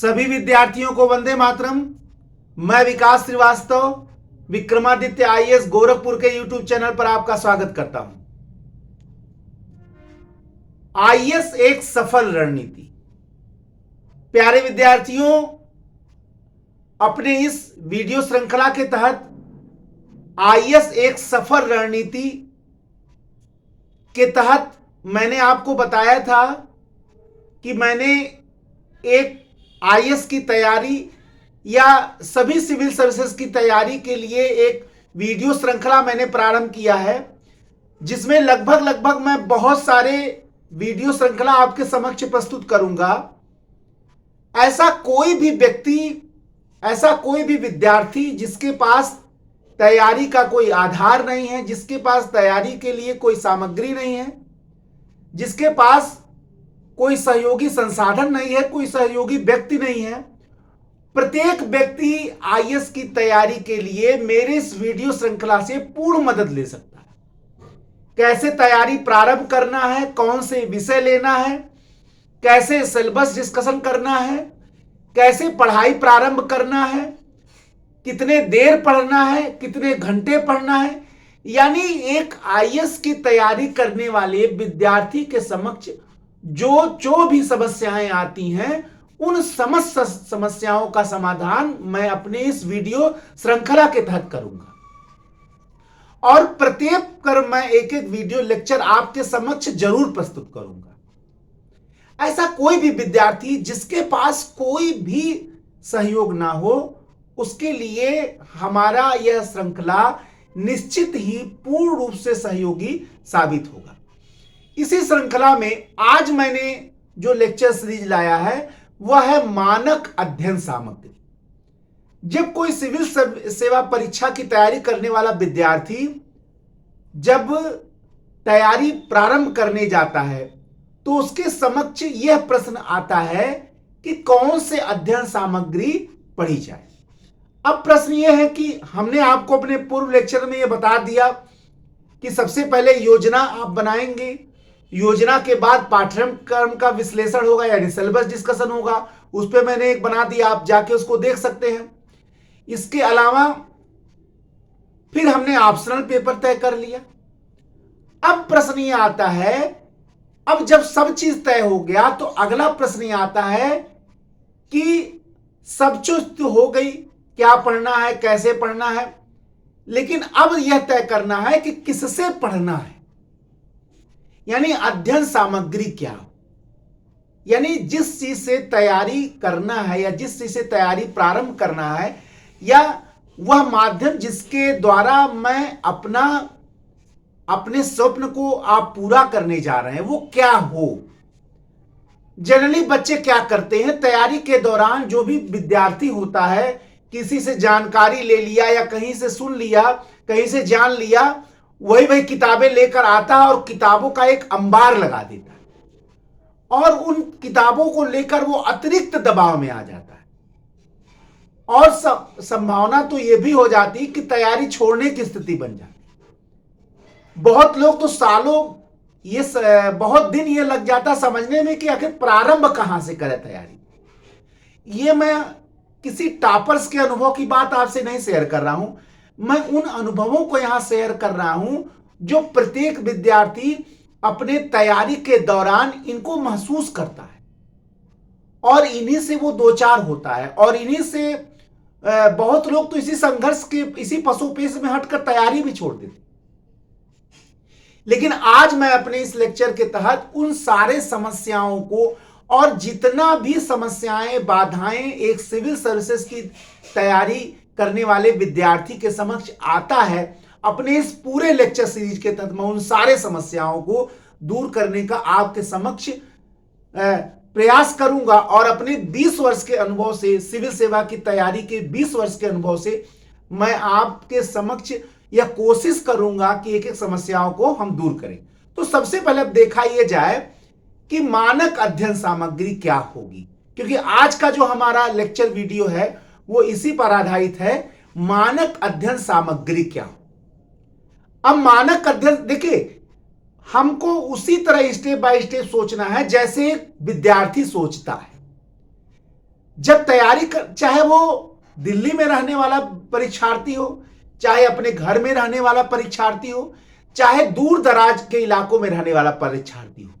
सभी विद्यार्थियों को वंदे मातरम। मैं विकास श्रीवास्तव विक्रमादित्य आईएएस गोरखपुर के यूट्यूब चैनल पर आपका स्वागत करता हूं। आईएएस एक सफल रणनीति। प्यारे विद्यार्थियों, अपने इस वीडियो श्रृंखला के तहत आईएएस एक सफल रणनीति के तहत मैंने आपको बताया था कि मैंने एक आईएएस की तैयारी या सभी सिविल सर्विसेज की तैयारी के लिए एक वीडियो श्रृंखला मैंने प्रारंभ किया है, जिसमें लगभग मैं बहुत सारे वीडियो श्रृंखला आपके समक्ष प्रस्तुत करूंगा। ऐसा कोई भी व्यक्ति, ऐसा कोई भी विद्यार्थी जिसके पास तैयारी का कोई आधार नहीं है, जिसके पास तैयारी के लिए कोई सामग्री नहीं है, जिसके पास कोई सहयोगी संसाधन नहीं है, कोई सहयोगी व्यक्ति नहीं है, प्रत्येक व्यक्ति आईएएस की तैयारी के लिए मेरे इस वीडियो श्रृंखला से पूर्ण मदद ले सकता है। कैसे तैयारी प्रारंभ करना है, कौन से विषय लेना है, कैसे सिलेबस डिस्कशन करना है, कैसे पढ़ाई प्रारंभ करना है, कितने देर पढ़ना है, कितने घंटे पढ़ना है, यानी एक आईएएस की तैयारी करने वाले विद्यार्थी के समक्ष जो भी समस्याएं आती हैं, उन समस्त समस्याओं का समाधान मैं अपने इस वीडियो श्रृंखला के तहत करूंगा। और प्रत्येक कर मैं एक एक वीडियो लेक्चर आपके समक्ष जरूर प्रस्तुत करूंगा। ऐसा कोई भी विद्यार्थी जिसके पास कोई भी सहयोग ना हो, उसके लिए हमारा यह श्रृंखला निश्चित ही पूर्ण रूप से सहयोगी साबित होगा। इसी श्रृंखला में आज मैंने जो लेक्चर सीरीज लाया है वह है मानक अध्ययन सामग्री। जब कोई सिविल सेवा परीक्षा की तैयारी करने वाला विद्यार्थी जब तैयारी प्रारंभ करने जाता है तो उसके समक्ष यह प्रश्न आता है कि कौन से अध्ययन सामग्री पढ़ी जाए। अब प्रश्न यह है कि हमने आपको अपने पूर्व लेक्चर में यह बता दिया कि सबसे पहले योजना आप बनाएंगे, योजना के बाद पाठ्यक्रम का विश्लेषण होगा यानी सिलेबस डिस्कशन होगा। उस पर मैंने एक बना दिया, आप जाके उसको देख सकते हैं। इसके अलावा फिर हमने ऑप्शनल पेपर तय कर लिया। अब प्रश्न ये आता है, अब जब सब चीज तय हो गया तो अगला प्रश्न ये आता है कि सब चीज तो हो गई, क्या पढ़ना है, कैसे पढ़ना है, लेकिन अब यह तय करना है कि किससे पढ़ना है, यानी अध्ययन सामग्री क्या हो। यानी जिस चीज से तैयारी करना है या जिस चीज से तैयारी प्रारंभ करना है या वह माध्यम जिसके द्वारा मैं अपने स्वप्न को आप पूरा करने जा रहे हैं वो क्या हो। जनरली बच्चे क्या करते हैं, तैयारी के दौरान जो भी विद्यार्थी होता है किसी से जानकारी ले लिया या कहीं से सुन लिया, कहीं से जान लिया, वही किताबें लेकर आता है और किताबों का एक अंबार लगा देता है और उन किताबों को लेकर वो अतिरिक्त दबाव में आ जाता है और संभावना तो ये भी हो जाती कि तैयारी छोड़ने की स्थिति बन जाती। बहुत लोग तो सालों बहुत दिन ये लग जाता समझने में कि आखिर प्रारंभ कहां से करें तैयारी। ये मैं किसी टॉपर्स के अनुभव की बात आपसे नहीं शेयर कर रहा हूं, मैं उन अनुभवों को यहां शेयर कर रहा हूं जो प्रत्येक विद्यार्थी अपने तैयारी के दौरान इनको महसूस करता है और इन्हीं से वो दो चार होता है और इन्हीं से बहुत लोग तो इसी संघर्ष के इसी पसोपेश में हटकर तैयारी भी छोड़ देते। लेकिन आज मैं अपने इस लेक्चर के तहत उन सारे समस्याओं को और जितना भी समस्याएं, बाधाएं एक सिविल सर्विसेज की तैयारी करने वाले विद्यार्थी के समक्ष आता है, अपने इस पूरे लेक्चर सीरीज के तहत मैं उन सारे समस्याओं को दूर करने का आपके समक्ष प्रयास करूंगा और अपने 20 वर्ष के अनुभव से, सिविल सेवा की तैयारी के 20 वर्ष के अनुभव से मैं आपके समक्ष यह कोशिश करूंगा कि एक एक समस्याओं को हम दूर करें। तो सबसे पहले अब देखा यह जाए कि मानक अध्ययन सामग्री क्या होगी, क्योंकि आज का जो हमारा लेक्चर वीडियो है वो इसी पर आधारित है, मानक अध्ययन सामग्री क्या हो। अब मानक अध्ययन देखिए, हमको उसी तरह स्टेप बाय स्टेप सोचना है जैसे एक विद्यार्थी सोचता है। जब तैयारी कर, चाहे वो दिल्ली में रहने वाला परीक्षार्थी हो, चाहे अपने घर में रहने वाला परीक्षार्थी हो, चाहे दूर दराज के इलाकों में रहने वाला परीक्षार्थी हो,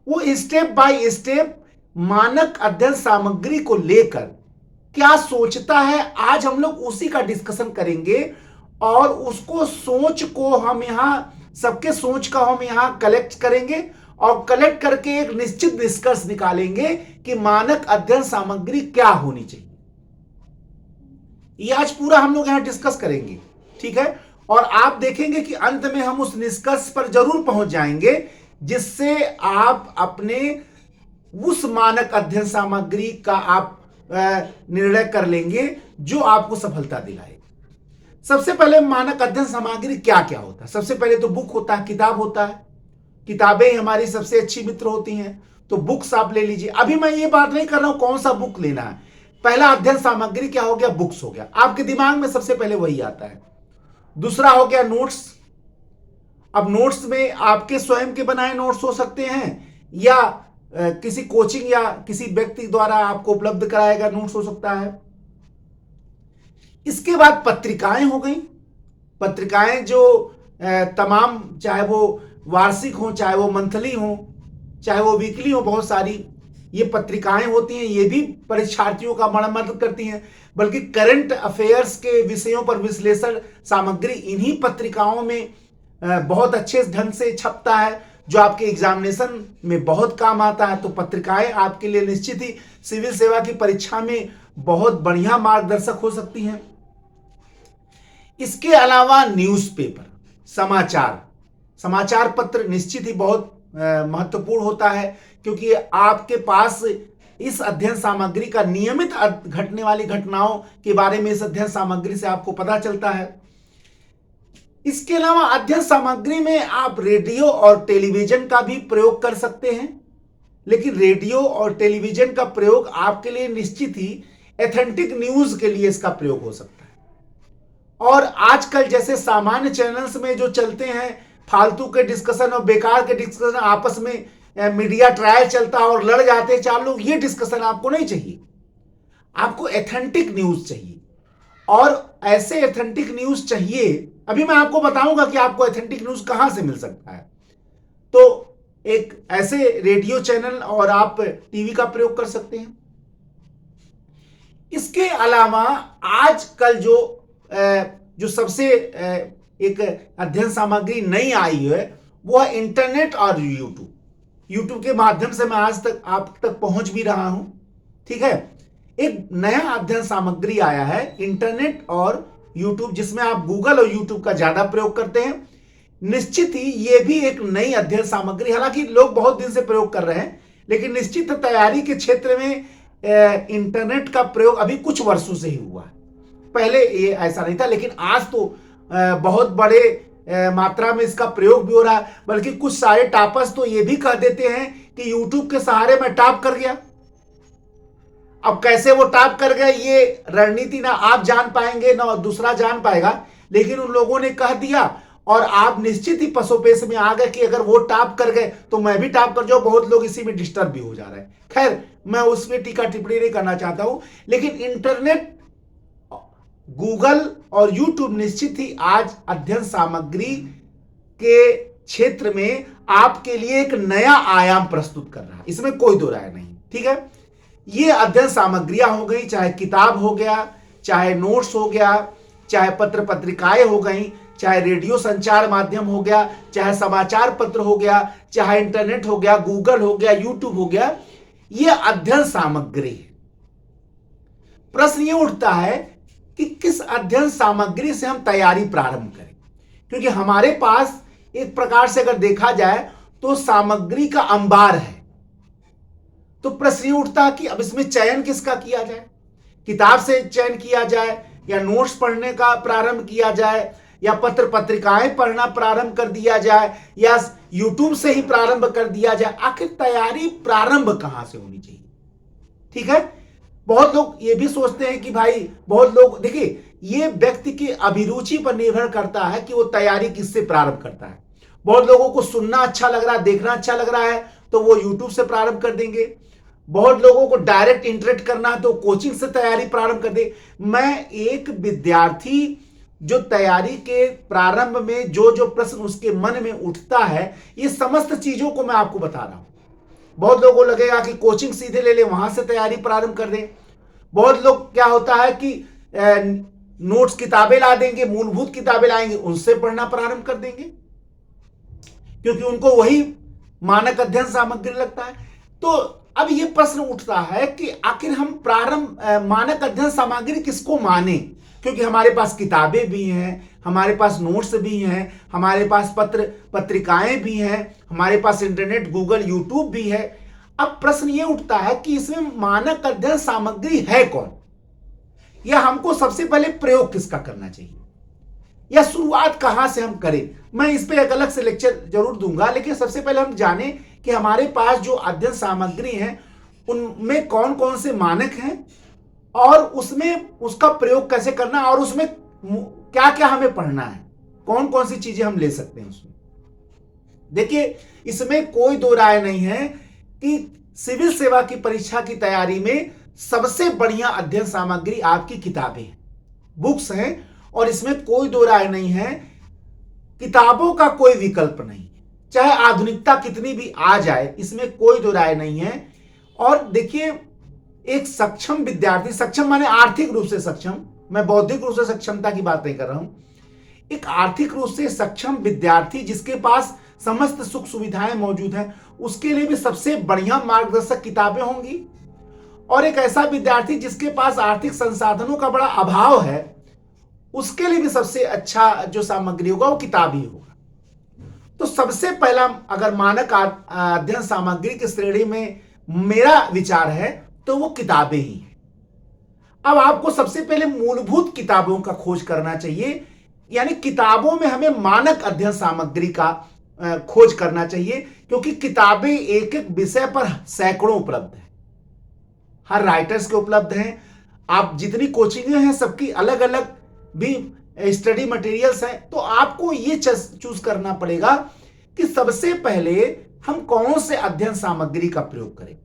वो स्टेप बाय स्टेप मानक अध्ययन सामग्री को लेकर क्या सोचता है, आज हम लोग उसी का डिस्कशन करेंगे। और उसको सोच को हम यहां, सबके सोच का हम यहां कलेक्ट करेंगे और कलेक्ट करके एक निश्चित निष्कर्ष निकालेंगे कि मानक अध्ययन सामग्री क्या होनी चाहिए। ये आज पूरा हम लोग यहां डिस्कस करेंगे, ठीक है। और आप देखेंगे कि अंत में हम उस निष्कर्ष पर जरूर पहुंच जाएंगे जिससे आप अपने उस मानक अध्ययन सामग्री का आप निर्णय कर लेंगे जो आपको सफलता दिलाएगा। सबसे पहले मानक अध्ययन सामग्री क्या क्या होता है? सबसे पहले तो बुक होता है, किताब होता है। किताबें हमारी सबसे अच्छी मित्र होती हैं, तो बुक्स आप ले लीजिए। अभी मैं ये बात नहीं कर रहा हूं कौन सा बुक लेना है। पहला अध्ययन सामग्री क्या हो गया? बुक्स हो गया। आपके दिमाग में सबसे पहले वही आता है। दूसरा हो गया नोट्स। अब नोट्स में आपके स्वयं के बनाए नोट्स हो सकते हैं या किसी कोचिंग या किसी व्यक्ति द्वारा आपको उपलब्ध कराया गया नोट्स हो सकता है। इसके बाद पत्रिकाएं हो गई। पत्रिकाएं जो तमाम, चाहे वो वार्षिक हो, चाहे वो मंथली हो, चाहे वो वीकली हो, बहुत सारी ये पत्रिकाएं होती हैं। ये भी परीक्षार्थियों का बड़ा मदद करती हैं। बल्कि करंट अफेयर्स के विषयों पर विश्लेषण सामग्री इन्हीं पत्रिकाओं में बहुत अच्छे ढंग से छपता है, जो आपके एग्जामिनेशन में बहुत काम आता है। तो पत्रिकाएं आपके लिए निश्चित ही सिविल सेवा की परीक्षा में बहुत बढ़िया मार्गदर्शक हो सकती हैं। इसके अलावा न्यूज़पेपर, समाचार पत्र निश्चित ही बहुत महत्वपूर्ण होता है, क्योंकि आपके पास इस अध्ययन सामग्री का नियमित घटने वाली घटनाओं के बारे में इस अध्ययन सामग्री से आपको पता चलता है। इसके अलावा अध्ययन सामग्री में आप रेडियो और टेलीविजन का भी प्रयोग कर सकते हैं, लेकिन रेडियो और टेलीविजन का प्रयोग आपके लिए निश्चित ही एथेंटिक न्यूज के लिए इसका प्रयोग हो सकता है। और आजकल जैसे सामान्य चैनल्स में जो चलते हैं फालतू के डिस्कशन और बेकार के डिस्कशन, आपस में मीडिया ट्रायल चलता है और लड़ जाते हैं चार लोग, ये डिस्कशन आपको नहीं चाहिए। आपको एथेंटिक न्यूज चाहिए, और ऐसे एथेंटिक न्यूज चाहिए। अभी मैं आपको बताऊंगा कि आपको एथेंटिक न्यूज कहां से मिल सकता है। तो एक ऐसे रेडियो चैनल और आप टीवी का प्रयोग कर सकते हैं। इसके अलावा आजकल जो सबसे एक अध्ययन सामग्री नई आई है वो है इंटरनेट और यूट्यूब के माध्यम से मैं आज तक आप तक पहुंच भी रहा हूं, ठीक है। एक नया अध्ययन सामग्री आया है इंटरनेट और यूट्यूब, जिसमें आप गूगल और यूट्यूब का ज्यादा प्रयोग करते हैं। निश्चित ही ये भी एक नई अध्ययन सामग्री, हालांकि लोग बहुत दिन से प्रयोग कर रहे हैं, लेकिन निश्चित तैयारी के क्षेत्र में इंटरनेट का प्रयोग अभी कुछ वर्षों से ही हुआ है। पहले ये ऐसा नहीं था, लेकिन आज तो बहुत बड़े मात्रा में इसका प्रयोग भी हो रहा है। बल्कि कुछ सारे टापर्स तो ये भी कह देते हैं कि यूट्यूब के सहारे मैं टॉप कर गया। अब कैसे वो टॉप कर गए ये रणनीति ना आप जान पाएंगे ना दूसरा जान पाएगा, लेकिन उन लोगों ने कह दिया और आप निश्चित ही पसोपेश में आ गए कि अगर वो टॉप कर गए तो मैं भी टॉप कर जाऊं। बहुत लोग इसी में डिस्टर्ब भी हो जा रहे हैं। खैर, मैं उसमें टीका टिप्पणी नहीं करना चाहता हूं, लेकिन इंटरनेट, गूगल और यूट्यूब निश्चित ही आज अध्ययन सामग्री के क्षेत्र में आपके लिए एक नया आयाम प्रस्तुत कर रहा है, इसमें कोई दो राय नहीं, ठीक है। ये अध्ययन सामग्रियां हो गई, चाहे किताब हो गया, चाहे नोट्स हो गया, चाहे पत्र पत्रिकाएं हो गई, चाहे रेडियो संचार माध्यम हो गया, चाहे समाचार पत्र हो गया, चाहे इंटरनेट हो गया, गूगल हो गया, यूट्यूब हो गया, ये अध्ययन सामग्री है। प्रश्न ये उठता है कि किस अध्ययन सामग्री से हम तैयारी प्रारंभ करें, क्योंकि हमारे पास एक प्रकार से अगर देखा जाए तो सामग्री का अंबार है। तो प्रश्न उठता है कि अब इसमें चयन किसका किया जाए, किताब से चयन किया जाए या नोट्स पढ़ने का प्रारंभ किया जाए या पत्र पत्रिकाएं पढ़ना प्रारंभ कर दिया जाए या यूट्यूब से ही प्रारंभ कर दिया जाए। आखिर तैयारी प्रारंभ कहां से होनी चाहिए, ठीक है। बहुत लोग ये भी सोचते हैं कि भाई, बहुत लोग देखिए, ये व्यक्ति की अभिरुचि पर निर्भर करता है कि वो तैयारी किससे प्रारंभ करता है। बहुत लोगों को सुनना अच्छा लग रहा है, देखना अच्छा लग रहा है, तो वो यूट्यूब से प्रारंभ कर देंगे। बहुत लोगों को डायरेक्ट इंटरेक्ट करना है तो कोचिंग से तैयारी प्रारंभ कर दे। मैं एक विद्यार्थी जो तैयारी के प्रारंभ में जो जो प्रश्न उसके मन में उठता है, ये समस्त चीजों को मैं आपको बता रहा हूं। बहुत लोगों को लगेगा कि कोचिंग सीधे ले ले, वहां से तैयारी प्रारंभ कर दें। बहुत लोग क्या होता है कि नोट्स किताबें ला देंगे, मूलभूत किताबें लाएंगे, उनसे पढ़ना प्रारंभ कर देंगे क्योंकि उनको वही मानक अध्ययन सामग्री लगता है। तो अब ये प्रश्न उठता है कि आखिर हम प्रारंभ मानक अध्ययन सामग्री किसको माने, क्योंकि हमारे पास किताबें भी हैं, हमारे पास नोट्स भी हैं, हमारे पास पत्रिकाएं भी हैं, हमारे पास इंटरनेट, गूगल, यूट्यूब भी है। अब प्रश्न ये उठता है कि इसमें मानक अध्ययन सामग्री है कौन, या हमको सबसे पहले प्रयोग किसका करना चाहिए, या शुरुआत कहां से हम करें। मैं इस पे एक अलग से लेक्चर जरूर दूंगा, लेकिन सबसे पहले हम जाने कि हमारे पास जो अध्ययन सामग्री है उनमें कौन कौन से मानक हैं और उसमें उसका प्रयोग कैसे करना, और उसमें क्या क्या हमें पढ़ना है, कौन कौन सी चीजें हम ले सकते हैं उसमें। देखिए, इसमें कोई दो राय नहीं है कि सिविल सेवा की परीक्षा की तैयारी में सबसे बढ़िया अध्ययन सामग्री आपकी किताबें हैं, बुक्स हैं, और इसमें कोई दो राय नहीं है। किताबों का कोई विकल्प नहीं है, चाहे आधुनिकता कितनी भी आ जाए, इसमें कोई दो राय नहीं है। और देखिए, एक सक्षम विद्यार्थी, सक्षम माने आर्थिक रूप से सक्षम, मैं बौद्धिक रूप से सक्षमता की बात नहीं कर रहा हूं, एक आर्थिक रूप से सक्षम विद्यार्थी जिसके पास समस्त सुख सुविधाएं मौजूद हैं, उसके लिए भी सबसे बढ़िया मार्गदर्शक किताबें होंगी। और एक ऐसा विद्यार्थी जिसके पास आर्थिक संसाधनों का बड़ा अभाव है, उसके लिए भी सबसे अच्छा जो सामग्री होगा वो किताब ही होगा। तो सबसे पहला अगर मानक अध्ययन सामग्री की श्रेणी में मेरा विचार है तो वो किताबें ही हैं। अब आपको सबसे पहले मूलभूत किताबों का खोज करना चाहिए, यानी किताबों में हमें मानक अध्ययन सामग्री का खोज करना चाहिए, क्योंकि किताबें एक एक विषय पर सैकड़ों उपलब्ध है, हर राइटर्स के उपलब्ध हैं। आप जितनी कोचिंगें हैं सबकी अलग अलग भी स्टडी मटेरियल्स हैं, तो आपको ये चूज करना पड़ेगा कि सबसे पहले हम कौन से अध्ययन सामग्री का प्रयोग करें।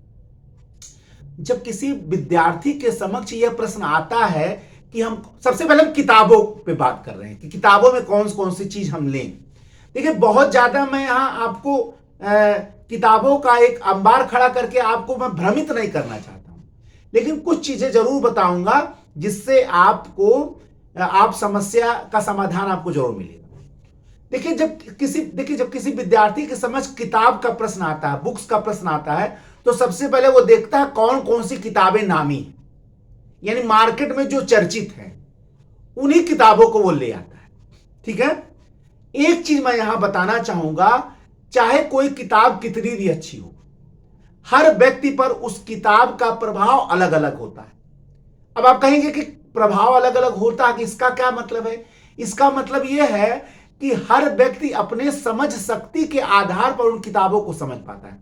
जब किसी विद्यार्थी के समक्ष यह प्रश्न आता है कि हम सबसे पहले हम किताबों पे बात कर रहे हैं कि किताबों में कौन कौन सी चीज हम लें। देखिए, बहुत ज्यादा मैं यहां आपको किताबों का एक अंबार खड़ा करके आपको मैं भ्रमित नहीं करना चाहता हूं, लेकिन कुछ चीजें जरूर बताऊंगा जिससे आपको आप समस्या का समाधान आपको जरूर मिलेगा। देखिए, जब किसी विद्यार्थी के समझ किताब का प्रश्न आता है, बुक्स का प्रश्न आता है, तो सबसे पहले वो देखता है कौन कौन सी किताबें नामी हैं, यानी मार्केट में जो चर्चित हैं, उन्हीं किताबों को वो ले आता है। ठीक है, एक चीज मैं यहां बताना चाहूंगा, चाहे कोई किताब कितनी भी अच्छी हो, हर व्यक्ति पर उस किताब का प्रभाव अलग अलग होता है। अब आप कहेंगे कि प्रभाव अलग अलग होता है कि इसका क्या मतलब है? इसका मतलब यह है कि हर व्यक्ति अपने समझ शक्ति के आधार पर उन किताबों को समझ पाता है।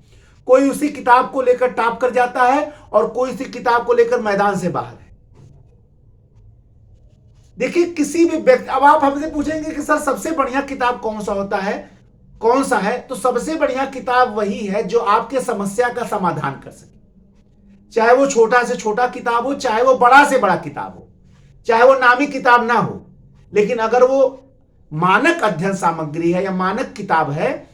कोई उसी किताब को लेकर टॉप कर जाता है और कोई उसी किताब को लेकर मैदान से बाहर है। देखिए, किसी भी व्यक्ति, अब आप हमसे पूछेंगे कि सर सबसे बढ़िया किताब कौन सा होता है, कौन सा है, तो सबसे बढ़िया किताब वही है जो आपके समस्या का समाधान कर सके। चाहे वो छोटा से छोटा किताब हो, चाहे वो बड़ा से बड़ा किताब हो, चाहे वो नामी किताब ना हो, लेकिन अगर वो मानक अध्ययन सामग्री है या मानक किताब है,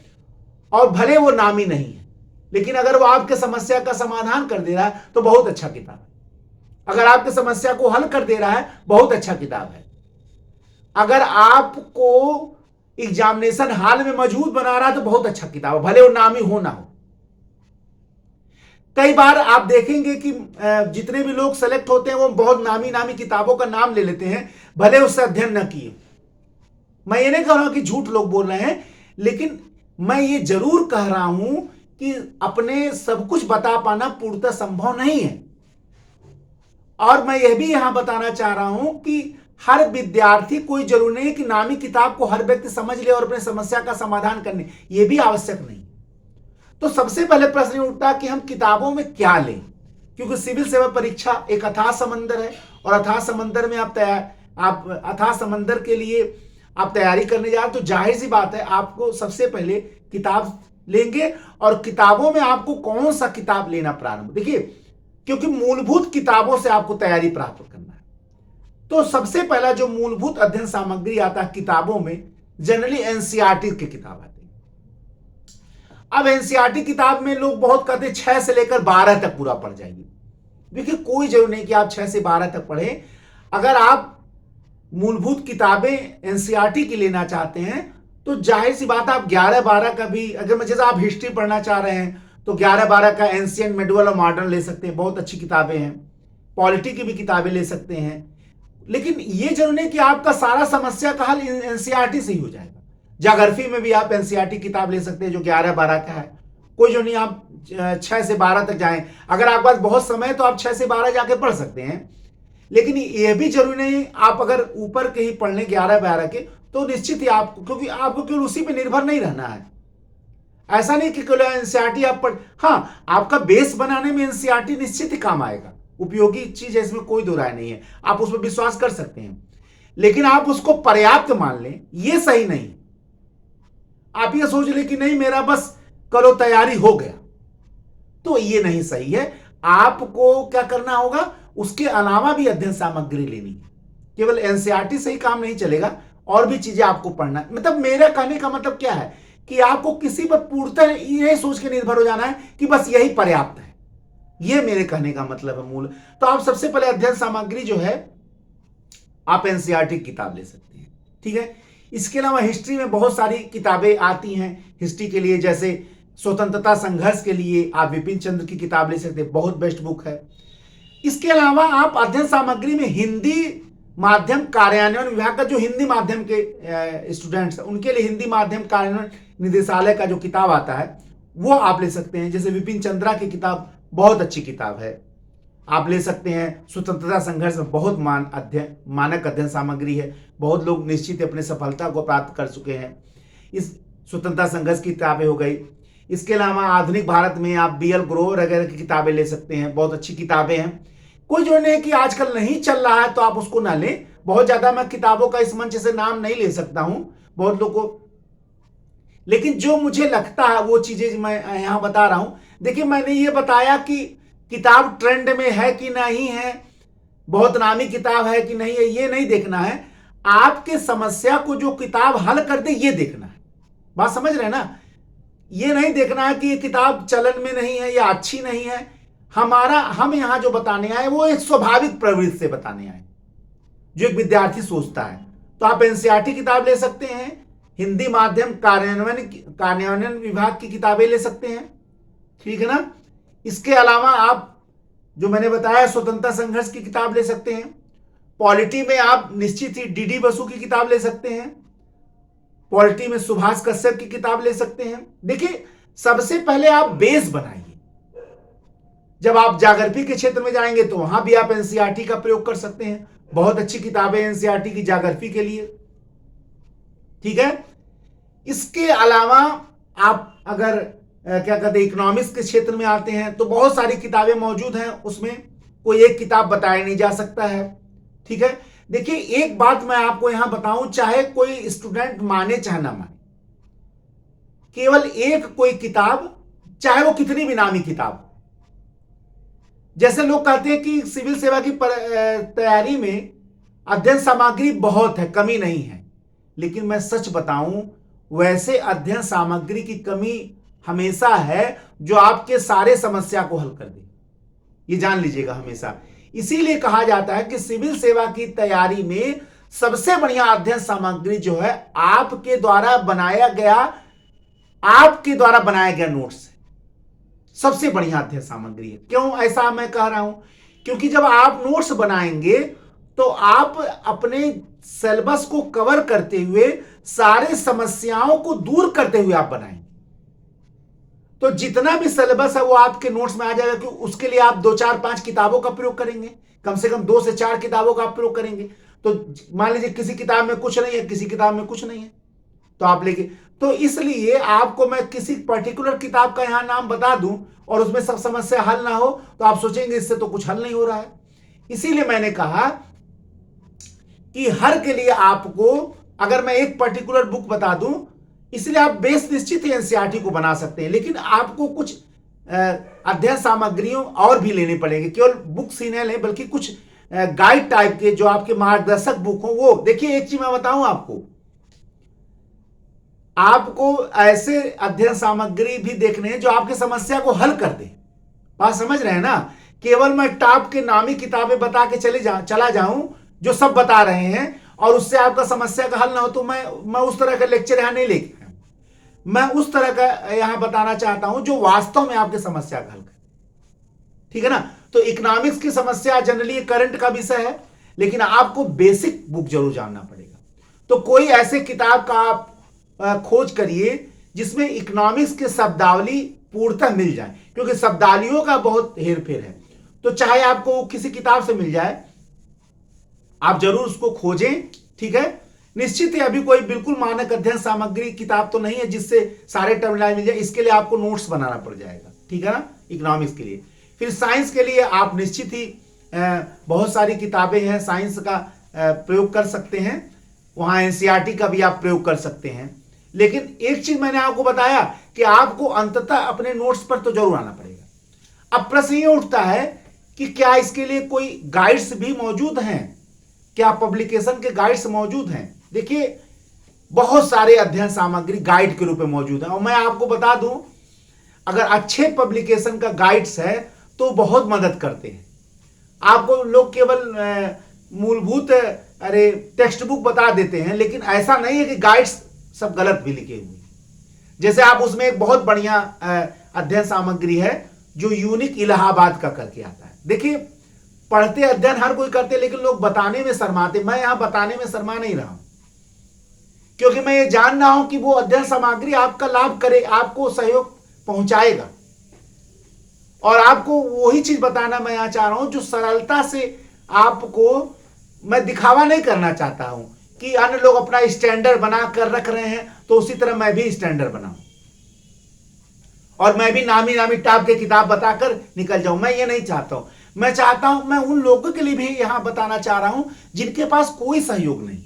और भले वो नामी नहीं है, लेकिन अगर वो आपके समस्या का समाधान कर दे रहा है तो बहुत अच्छा किताब है। अगर आपकी समस्या को हल कर दे रहा है, बहुत अच्छा किताब है। अगर आपको एग्जामिनेशन हॉल में मौजूद बना रहा है तो बहुत अच्छा किताब है, भले वो नामी हो ना हो। कई बार आप देखेंगे कि जितने भी लोग सेलेक्ट होते हैं वो बहुत नामी नामी किताबों का नाम ले लेते हैं, भले उससे अध्ययन न किए। मैं ये नहीं कह रहा हूं कि झूठ लोग बोल रहे हैं, लेकिन मैं ये जरूर कह रहा हूं कि अपने सब कुछ बता पाना पूर्णतः संभव नहीं है। और मैं यह भी यहां बताना चाह रहा हूं कि हर विद्यार्थी, कोई जरूरी नहीं है कि नामी किताब को हर व्यक्ति समझ ले और अपने समस्या का समाधान करने, यह भी आवश्यक नहीं। तो सबसे पहले प्रश्न उठता है कि हम किताबों में क्या लें, क्योंकि सिविल सेवा परीक्षा एक अथाह समंदर है, और अथाह समंदर में आप अथाह समंदर के लिए आप तैयारी करने जा रहे हैं, तो जाहिर सी बात है आपको सबसे पहले किताब लेंगे और किताबों में आपको कौन सा किताब लेना प्रारंभ, देखिए क्योंकि मूलभूत किताबों से आपको तैयारी प्राप्त करना है। तो सबसे पहला जो मूलभूत अध्ययन सामग्री आता है किताबों में, जनरली एनसीईआरटी की किताब आती है। अब एनसीईआरटी किताब में लोग बहुत कहते हैं 6 से लेकर 12 तक पूरा पढ़ जाइए। देखिए कोई जरूरी नहीं कि आप 6 से 12 तक पढ़ें। अगर आप मूलभूत किताबें एनसीईआरटी की लेना चाहते हैं तो जाहिर सी बात है आप 11-12 का भी, अगर जैसे आप हिस्ट्री पढ़ना चाह रहे हैं तो 11-12 का एंशिएंट, मिडिवल और मॉडर्न ले सकते हैं, बहुत अच्छी किताबें हैं। पॉलिटी की भी किताबें ले सकते हैं। लेकिन ये जरूरी नहीं कि आपका सारा समस्या का हल एनसीईआरटी से ही हो जाएगा। ज्योग्राफी में भी आप एनसीईआरटी किताब ले सकते हैं जो 11-12 का है। कोई जो नहीं आप 6 से 12 तक जाएं। अगर आपके पास बहुत समय है तो आप 6 से 12 जाके पढ़ सकते हैं। लेकिन यह भी जरूरी नहीं आप अगर ऊपर के ही पढ़ लें 11-12 के तो निश्चित ही आपको, क्योंकि आपको केवल उसी पे निर्भर नहीं रहना है। ऐसा नहीं कि केवल एनसीईआरटी आप पढ़, हाँ आपका बेस बनाने में एनसीईआरटी निश्चित ही काम आएगा, उपयोगी चीज है, इसमें कोई दो राय नहीं है, आप उस पर विश्वास कर सकते हैं। लेकिन आप उसको पर्याप्त मान लें ये सही नहीं। आप ये सोच लें कि नहीं मेरा बस करो तैयारी हो गया, तो ये नहीं सही है। आपको क्या करना होगा, उसके अलावा भी अध्ययन सामग्री लेनी है। केवल एनसीईआरटी से ही काम नहीं चलेगा, और भी चीजें आपको पढ़ना है। मतलब मेरा कहने का मतलब क्या है कि आपको किसी पर पूर्णतः ये सोच के निर्भर हो जाना है कि बस यही पर्याप्त है, ये मेरे कहने का मतलब है मूल। तो आप सबसे पहले अध्ययन सामग्री जो है आप एनसीईआरटी की किताब ले सकते हैं, ठीक है। इसके अलावा हिस्ट्री में बहुत सारी किताबें आती हैं हिस्ट्री के लिए, जैसे स्वतंत्रता संघर्ष के लिए आप विपिन चंद्र की किताब ले सकते हैं, बहुत बेस्ट बुक है। इसके अलावा आप अध्ययन सामग्री में हिंदी माध्यम कार्यान्वयन विभाग का, जो हिंदी माध्यम के स्टूडेंट्स हैं उनके लिए हिंदी माध्यम कार्यान्वयन निदेशालय का जो किताब आता है वो आप ले सकते हैं। जैसे विपिन चंद्रा की किताब बहुत अच्छी किताब है, आप ले सकते हैं। स्वतंत्रता संघर्ष में बहुत मानक अध्ययन सामग्री है, बहुत लोग निश्चित अपने सफलता को प्राप्त कर चुके हैं। इस स्वतंत्रता संघर्ष की किताबें हो गई। इसके अलावा आधुनिक भारत में आप बीएल ग्रोवर वगैरह की किताबें ले सकते हैं, बहुत अच्छी किताबें हैं। कोई जो नहीं कि आजकल नहीं चल रहा है तो आप उसको ना लें। बहुत ज्यादा मैं किताबों का इस मंच से नाम नहीं ले सकता हूं बहुत लोगों को, लेकिन जो मुझे लगता है वो चीजें मैं यहां बता रहा हूं। देखिए मैंने ये बताया कि किताब ट्रेंड में है कि नहीं है, बहुत नामी किताब है कि नहीं है, ये नहीं देखना है। आपके समस्या को जो किताब हल कर दे ये देखना है। बात समझ रहे हैं ना, ये नहीं देखना है कि ये किताब चलन में नहीं है या अच्छी नहीं है। हम यहां जो बताने आए वो एक स्वाभाविक प्रवृत्ति से बताने आए जो एक विद्यार्थी सोचता है। तो आप एनसीईआरटी किताब ले सकते हैं, हिंदी माध्यम कार्यान्वयन विभाग की किताबें ले सकते हैं, ठीक है ना। इसके अलावा आप जो मैंने बताया स्वतंत्रता संघर्ष की किताब ले सकते हैं। पॉलिटी में आप निश्चित ही डीडी बसु की किताब ले सकते हैं। पॉलिटी में सुभाष कश्यप की किताब ले सकते हैं। देखिए सबसे पहले आप बेस बनाइए। जब आप ज्योग्राफी के क्षेत्र में जाएंगे तो वहां भी आप एनसीईआरटी का प्रयोग कर सकते हैं, बहुत अच्छी किताबें एनसीईआरटी की ज्योग्राफी के लिए, ठीक है। इसके अलावा आप अगर क्या कहते हैं इकोनॉमिक्स के क्षेत्र में आते हैं तो बहुत सारी किताबें मौजूद हैं, उसमें कोई एक किताब बताया नहीं जा सकता है, ठीक है। देखिए एक बात मैं आपको यहां बताऊं, चाहे कोई स्टूडेंट माने चाहे ना माने, केवल एक कोई किताब, चाहे वो कितनी भी नामी किताब। जैसे लोग कहते हैं कि सिविल सेवा की तैयारी में अध्ययन सामग्री बहुत है, कमी नहीं है, लेकिन मैं सच बताऊं वैसे अध्ययन सामग्री की कमी हमेशा है जो आपके सारे समस्या को हल कर दे, ये जान लीजिएगा हमेशा। इसीलिए कहा जाता है कि सिविल सेवा की तैयारी में सबसे बढ़िया अध्ययन सामग्री जो है आपके द्वारा बनाया गया नोट्स है, सबसे बढ़िया अध्ययन सामग्री है। क्यों ऐसा मैं कह रहा हूं, क्योंकि जब आप नोट्स बनाएंगे तो आप अपने सिलेबस को कवर करते हुए सारे समस्याओं को दूर करते हुए आप बनाएंगे। तो जितना भी सिलेबस है वो आपके नोट्स में आ जाएगा कि उसके लिए आप 2-4-5 किताबों का प्रयोग करेंगे, कम से कम 2 से 4 किताबों का आप प्रयोग करेंगे। तो मान लीजिए किसी किताब में कुछ नहीं है, किसी किताब में कुछ नहीं है, तो आप लेके, तो इसलिए आपको मैं किसी पर्टिकुलर किताब का यहां नाम बता दूं और उसमें सब समस्या हल ना हो तो आप सोचेंगे इससे तो कुछ हल नहीं हो रहा है। इसीलिए मैंने कहा कि हर के लिए आपको, अगर मैं एक पर्टिकुलर बुक बता दूं, इसलिए आप बेस निश्चित ही एनसीईआरटी को बना सकते हैं, लेकिन आपको कुछ अध्ययन सामग्रियों और भी लेनी पड़ेगी। केवल बुक्स ही नहीं लें, बल्कि कुछ गाइड टाइप के जो आपके मार्गदर्शक बुक हो वो। देखिए एक चीज मैं बताऊं आपको ऐसे अध्ययन सामग्री भी देखने हैं जो आपकी समस्या को हल कर दे। बात समझ रहे हैं ना? केवल मैं टॉप के नामी किताबें बता के चला जाऊं जो सब बता रहे हैं और उससे आपका समस्या का हल ना हो, तो मैं उस तरह का लेक्चर यहां नहीं लेके आया। मैं उस तरह का यहां बताना चाहता हूं जो वास्तव में आपकी समस्या का हल करे। ठीक है ना? तो इकोनॉमिक्स की समस्या जनरली करंट का विषय है, लेकिन आपको बेसिक बुक जरूर जानना पड़ेगा। तो कोई ऐसे किताब का आप खोज करिए जिसमें इकोनॉमिक्स के शब्दावली पूर्णतः मिल जाए, क्योंकि शब्दावलियों का बहुत हेरफेर है। तो चाहे आपको किसी किताब से मिल जाए, आप जरूर उसको खोजें। ठीक है? निश्चित ही अभी कोई बिल्कुल मानक अध्ययन सामग्री किताब तो नहीं है जिससे सारे टर्मिनोलॉजी मिल जाए। इसके लिए आपको नोट्स बनाना पड़ जाएगा। ठीक है ना? इकोनॉमिक्स के लिए। फिर साइंस के लिए आप निश्चित ही बहुत सारी किताबें हैं, साइंस का प्रयोग कर सकते हैं। वहां एनसीईआरटी का भी आप प्रयोग कर सकते हैं। लेकिन एक चीज मैंने आपको बताया कि आपको अंततः अपने नोट्स पर तो जरूर आना पड़ेगा। अब प्रश्न ये उठता है कि क्या इसके लिए कोई गाइड्स भी मौजूद हैं? क्या पब्लिकेशन के गाइड्स मौजूद हैं? देखिए बहुत सारे अध्ययन सामग्री गाइड के रूप में मौजूद है, और मैं आपको बता दूं अगर अच्छे पब्लिकेशन का गाइड्स है तो बहुत मदद करते हैं आपको। लोग केवल मूलभूत टेक्स्ट बुक बता देते हैं, लेकिन ऐसा नहीं है कि गाइड्स सब गलत भी लिखे हुए। जैसे आप उसमें एक बहुत बढ़िया अध्ययन सामग्री है जो यूनिक इलाहाबाद का करके आता है। देखिए पढ़ते अध्ययन हर कोई करते, लेकिन लोग बताने में शर्माते। मैं यहां बताने में शर्मा नहीं रहा हूं, क्योंकि मैं ये जान रहा हूं कि वो अध्ययन सामग्री आपका लाभ करे, आपको सहयोग पहुंचाएगा। और आपको वही चीज बताना मैं यहां चाह रहा हूं जो सरलता से आपको, मैं दिखावा नहीं करना चाहता हूं कि अन्य लोग अपना स्टैंडर्ड बना कर रख रहे हैं तो उसी तरह मैं भी स्टैंडर्ड बनाऊं और मैं भी नामी नामी टॉप के किताब बताकर निकल जाऊं। मैं ये नहीं चाहता हूं। मैं चाहता हूं, मैं उन लोगों के लिए भी यहां बताना चाह रहा हूं जिनके पास कोई सहयोग नहीं है।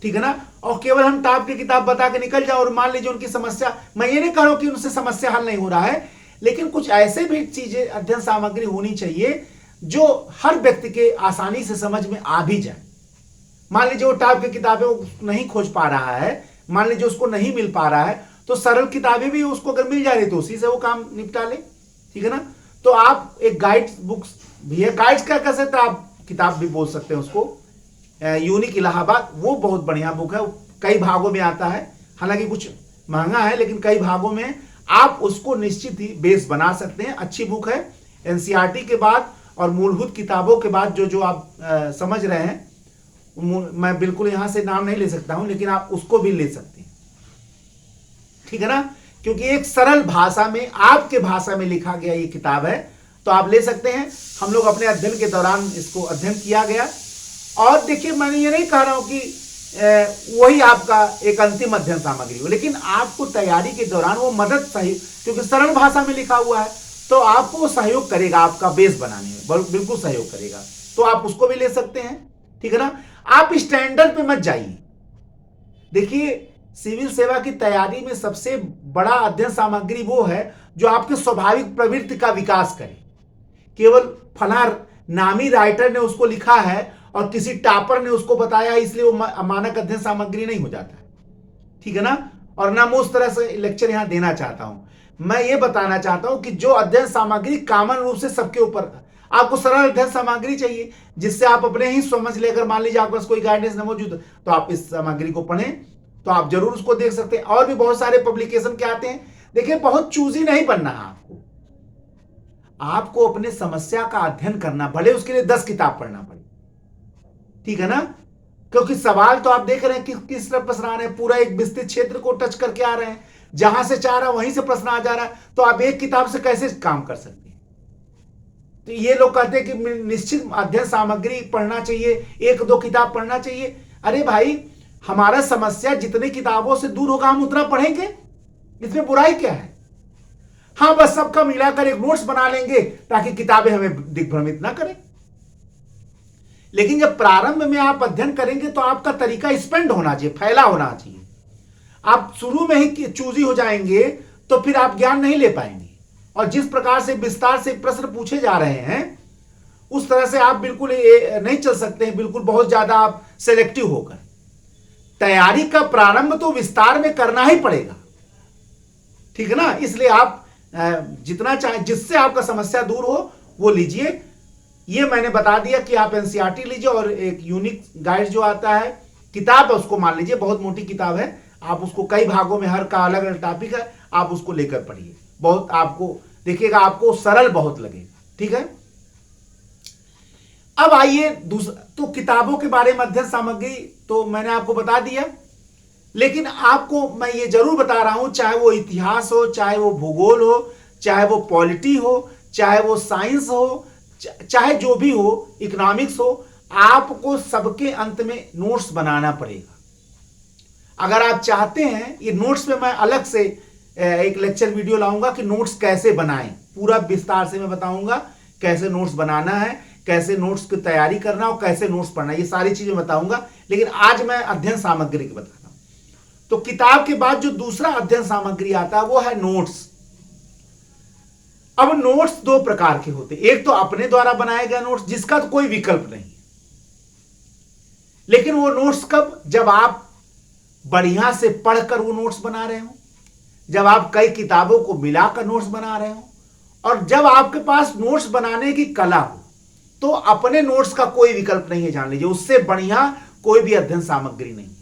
ठीक है ना? और केवल हम टॉप की किताब बता के निकल जाओ और मान लीजिए उनकी समस्या, मैं ये नहीं कह रहा हूं कि उनसे समस्या हल नहीं हो रहा है, लेकिन कुछ ऐसे भी चीजें अध्ययन सामग्री होनी चाहिए जो हर व्यक्ति के आसानी से समझ में आ भी जाए। मान लीजिए वो टॉप की किताबें नहीं खोज पा रहा है, मान लीजिए उसको नहीं मिल पा रहा है, तो सरल किताबें भी उसको अगर मिल जा रही तो उसी से वो काम निपटा ले। ठीक है ना? तो आप एक गाइड बुक्स भी है, गाइड्स क्या कर सकते हैं, आप किताब भी बोल सकते हैं उसको, यूनिक इलाहाबाद, वो बहुत बढ़िया बुक है। कई भागों में आता है, हालांकि कुछ महंगा है, लेकिन कई भागों में आप उसको निश्चित ही बेस बना सकते हैं। अच्छी बुक है। एनसीईआरटी के बाद और मूलभूत किताबों के बाद जो आप समझ रहे हैं, मैं बिल्कुल यहां से नाम नहीं ले सकता हूं, लेकिन आप उसको भी ले सकते हैं। ठीक है ना? क्योंकि एक सरल भाषा में, आपके भाषा में लिखा गया ये किताब है, तो आप ले सकते हैं। हम लोग अपने अध्ययन के दौरान इसको अध्ययन किया गया। और देखिए मैंने ये नहीं कह रहा हूं कि वही आपका एक अंतिम अध्ययन सामग्री हो, लेकिन आपको तैयारी के दौरान वो मदद सही, क्योंकि सरल भाषा में लिखा हुआ है तो आपको सहयोग करेगा, आपका बेस बनाने में बिल्कुल सहयोग करेगा। तो आप उसको भी ले सकते हैं। ठीक है ना? आप स्टैंडर्ड पे मत जाइए। देखिए सिविल सेवा की तैयारी में सबसे बड़ा अध्ययन सामग्री वो है जो आपके स्वाभाविक प्रवृत्ति का विकास करे। केवल फला नामी राइटर ने उसको लिखा है और किसी टॉपर ने उसको बताया इसलिए वो मानक अध्ययन सामग्री नहीं हो जाता है। ठीक है ना? और ना मैं उस तरह से लेक्चर यहां देना चाहता हूं। मैं ये बताना चाहता हूं कि जो अध्ययन सामग्री कॉमन रूप से सबके ऊपर, आपको सरल अध्ययन सामग्री चाहिए जिससे आप अपने ही समझ ले। अगर मान लीजिए आपके पास कोई गाइडेंस न मौजूद तो आप इस सामग्री को पढ़ें, तो आप जरूर उसको देख सकते हैं। और भी बहुत सारे पब्लिकेशन के आते हैं। देखिए बहुत चूजी नहीं बनना है आपको अपने समस्या का अध्ययन करना, भले उसके लिए 10 किताब पढ़ना पड़े। ठीक है ना? क्योंकि सवाल तो आप देख रहे हैं कि किस तरह प्रश्न आ रहे हैं, पूरा एक विस्तृत क्षेत्र को टच करके आ रहे हैं, जहां से चाह रहा वहीं से प्रश्न आ जा रहा है। तो आप एक किताब से कैसे काम कर सकते हैं? तो ये लोग कहते हैं कि निश्चित अध्ययन सामग्री पढ़ना चाहिए, 1-2 किताब पढ़ना चाहिए। अरे भाई, हमारा समस्या जितनी किताबों से दूर होगा हम उतना पढ़ेंगे, इसमें बुराई क्या है? हाँ, बस सबका मिलाकर एक नोट्स बना लेंगे ताकि किताबें हमें दिग्भ्रमित ना करें। लेकिन जब प्रारंभ में आप अध्ययन करेंगे तो आपका तरीका स्पेंड होना चाहिए, फैला होना चाहिए। आप शुरू में ही चूजी हो जाएंगे तो फिर आप ज्ञान नहीं ले पाएंगे। और जिस प्रकार से विस्तार से प्रश्न पूछे जा रहे हैं उस तरह से आप बिल्कुल नहीं चल सकते हैं, बिल्कुल बहुत ज्यादा आप सेलेक्टिव होकर। तैयारी का प्रारंभ तो विस्तार में करना ही पड़ेगा, ठीक है ना। इसलिए आप जितना चाहे जिससे आपका समस्या दूर हो वो लीजिए। ये मैंने बता दिया कि आप एनसीईआरटी लीजिए और एक यूनिक गाइड जो आता है किताब है उसको मान लीजिए, बहुत मोटी किताब है, आप उसको कई भागों में, हर का अलग अलग टॉपिक है, आप उसको लेकर पढ़िए। बहुत आपको देखिएगा, आपको सरल बहुत लगेगा, ठीक है। अब आइए दूसरा, तो किताबों के बारे में अध्ययन सामग्री तो मैंने आपको बता दिया, लेकिन आपको मैं ये जरूर बता रहा हूं, चाहे वो इतिहास हो, चाहे वो भूगोल हो, चाहे वो पॉलिटी हो, चाहे वो साइंस हो, चाहे जो भी हो, इकोनॉमिक्स हो, आपको सबके अंत में नोट्स बनाना पड़ेगा। अगर आप चाहते हैं, ये नोट्स पे मैं अलग से एक लेक्चर वीडियो लाऊंगा कि नोट्स कैसे बनाएं, पूरा विस्तार से मैं बताऊंगा कैसे नोट्स बनाना है, कैसे नोट्स की तैयारी करना और कैसे नोट्स पढ़ना, ये सारी चीजें बताऊंगा। लेकिन आज मैं अध्ययन सामग्री की बताता हूं। तो किताब के बाद जो दूसरा अध्ययन सामग्री आता है वो है नोट्स। अब नोट्स दो प्रकार के होते हैं, एक तो अपने द्वारा बनाए गए नोट्स जिसका तो कोई विकल्प नहीं, लेकिन वो नोट्स कब, जब आप बढ़िया से पढ़कर वो नोट्स बना रहे हो, जब आप कई किताबों को मिलाकर नोट्स बना रहे हो, और जब आपके पास नोट्स बनाने की कला हो, तो अपने नोट्स का कोई विकल्प नहीं है, जान लीजिए, उससे बढ़िया कोई भी अध्ययन सामग्री नहीं है।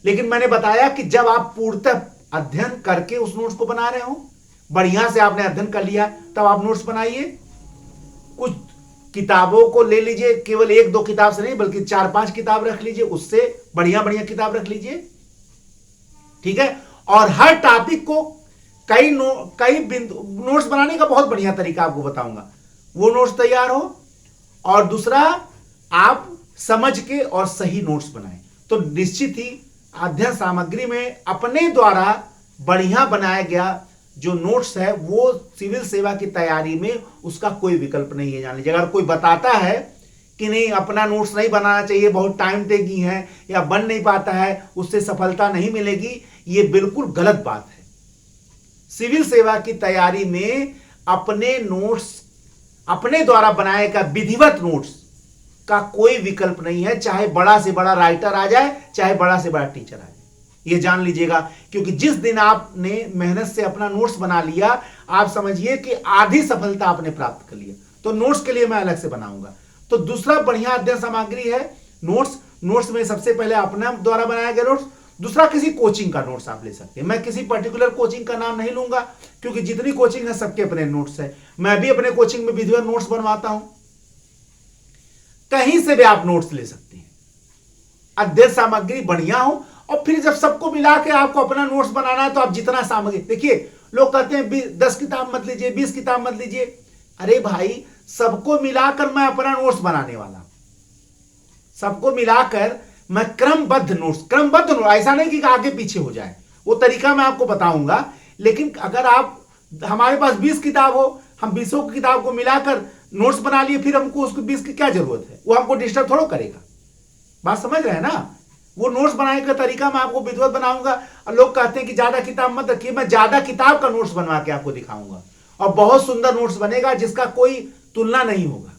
लेकिन मैंने बताया कि जब आप पूर्णतः अध्ययन करके उस नोट्स को बना रहे हो, बढ़िया से आपने अध्ययन कर लिया, तब आप नोट्स बनाइए। कुछ किताबों को ले लीजिए, केवल एक दो किताब से नहीं बल्कि 4-5 किताब रख लीजिए, उससे बढ़िया बढ़िया किताब रख लीजिए, ठीक है। और हर टॉपिक को कई नोट्स बनाने का बहुत बढ़िया तरीका आपको बताऊंगा, वो नोट्स तैयार हो। और दूसरा, आप समझ के और सही नोट्स बनाएं। तो निश्चित ही अध्ययन सामग्री में अपने द्वारा बढ़िया बनाया गया जो नोट्स है वो सिविल सेवा की तैयारी में उसका कोई विकल्प नहीं है, जान लीजिए। अगर कोई बताता है कि नहीं अपना नोट्स नहीं बनाना चाहिए, बहुत टाइम टेकिंग है या बन नहीं पाता है, उससे सफलता नहीं मिलेगी, ये बिल्कुल गलत बात है। सिविल सेवा की तैयारी में अपने नोट्स, अपने द्वारा बनाए गए विधिवत नोट्स का कोई विकल्प नहीं है, चाहे बड़ा से बड़ा राइटर आ जाए, चाहे बड़ा से बड़ा टीचर आ जाए, ये जान लीजिएगा। क्योंकि जिस दिन आपने मेहनत से अपना नोट्स बना लिया, आप समझिए कि आधी सफलता आपने प्राप्त कर लिया। तो नोट्स के लिए मैं अलग से बनाऊंगा। तो दूसरा बढ़िया अध्ययन सामग्री है नोट्स। नोट्स में सबसे पहले अपना द्वारा बनाया गया नोट्स, दूसरा किसी कोचिंग का नोट्स आप ले सकते हैं। मैं किसी पर्टिकुलर कोचिंग का नाम नहीं लूंगा, क्योंकि जितनी कोचिंग है सबके अपने नोट्स है। मैं भी अपने कोचिंग में विधिवत नोट्स बनवाता हूं, कहीं से भी आप नोट्स ले सकते हैं, अध्ययन सामग्री बढ़िया हो। और फिर जब सबको मिला के आपको अपना नोट्स बनाना है, तो आप जितना सामग्री, देखिए लोग कहते हैं 10 किताब मत लीजिए, 20 किताब मत लीजिए। अरे भाई, सबको मिलाकर मैं अपना नोट्स बनाने वाला, सबको मिलाकर मैं क्रमबद्ध नोट्स, ऐसा नहीं कि आगे पीछे हो जाए, वो तरीका मैं आपको बताऊंगा। लेकिन अगर आप, हमारे पास 20 किताब हो, हम 20 किताब को मिलाकर नोट्स बना लिए, फिर हमको उसको 20 की क्या जरूरत है, वो हमको डिस्टर्ब थोड़ा करेगा। बात समझ रहे हैं ना। वो नोट्स बनाने का तरीका मैं आपको विधिवत बनाऊंगा। और लोग कहते हैं कि ज्यादा किताब मत रखिए, मैं ज्यादा किताब का नोट्स बनवा के आपको दिखाऊंगा, और बहुत सुंदर नोट्स बनेगा जिसका कोई तुलना नहीं होगा,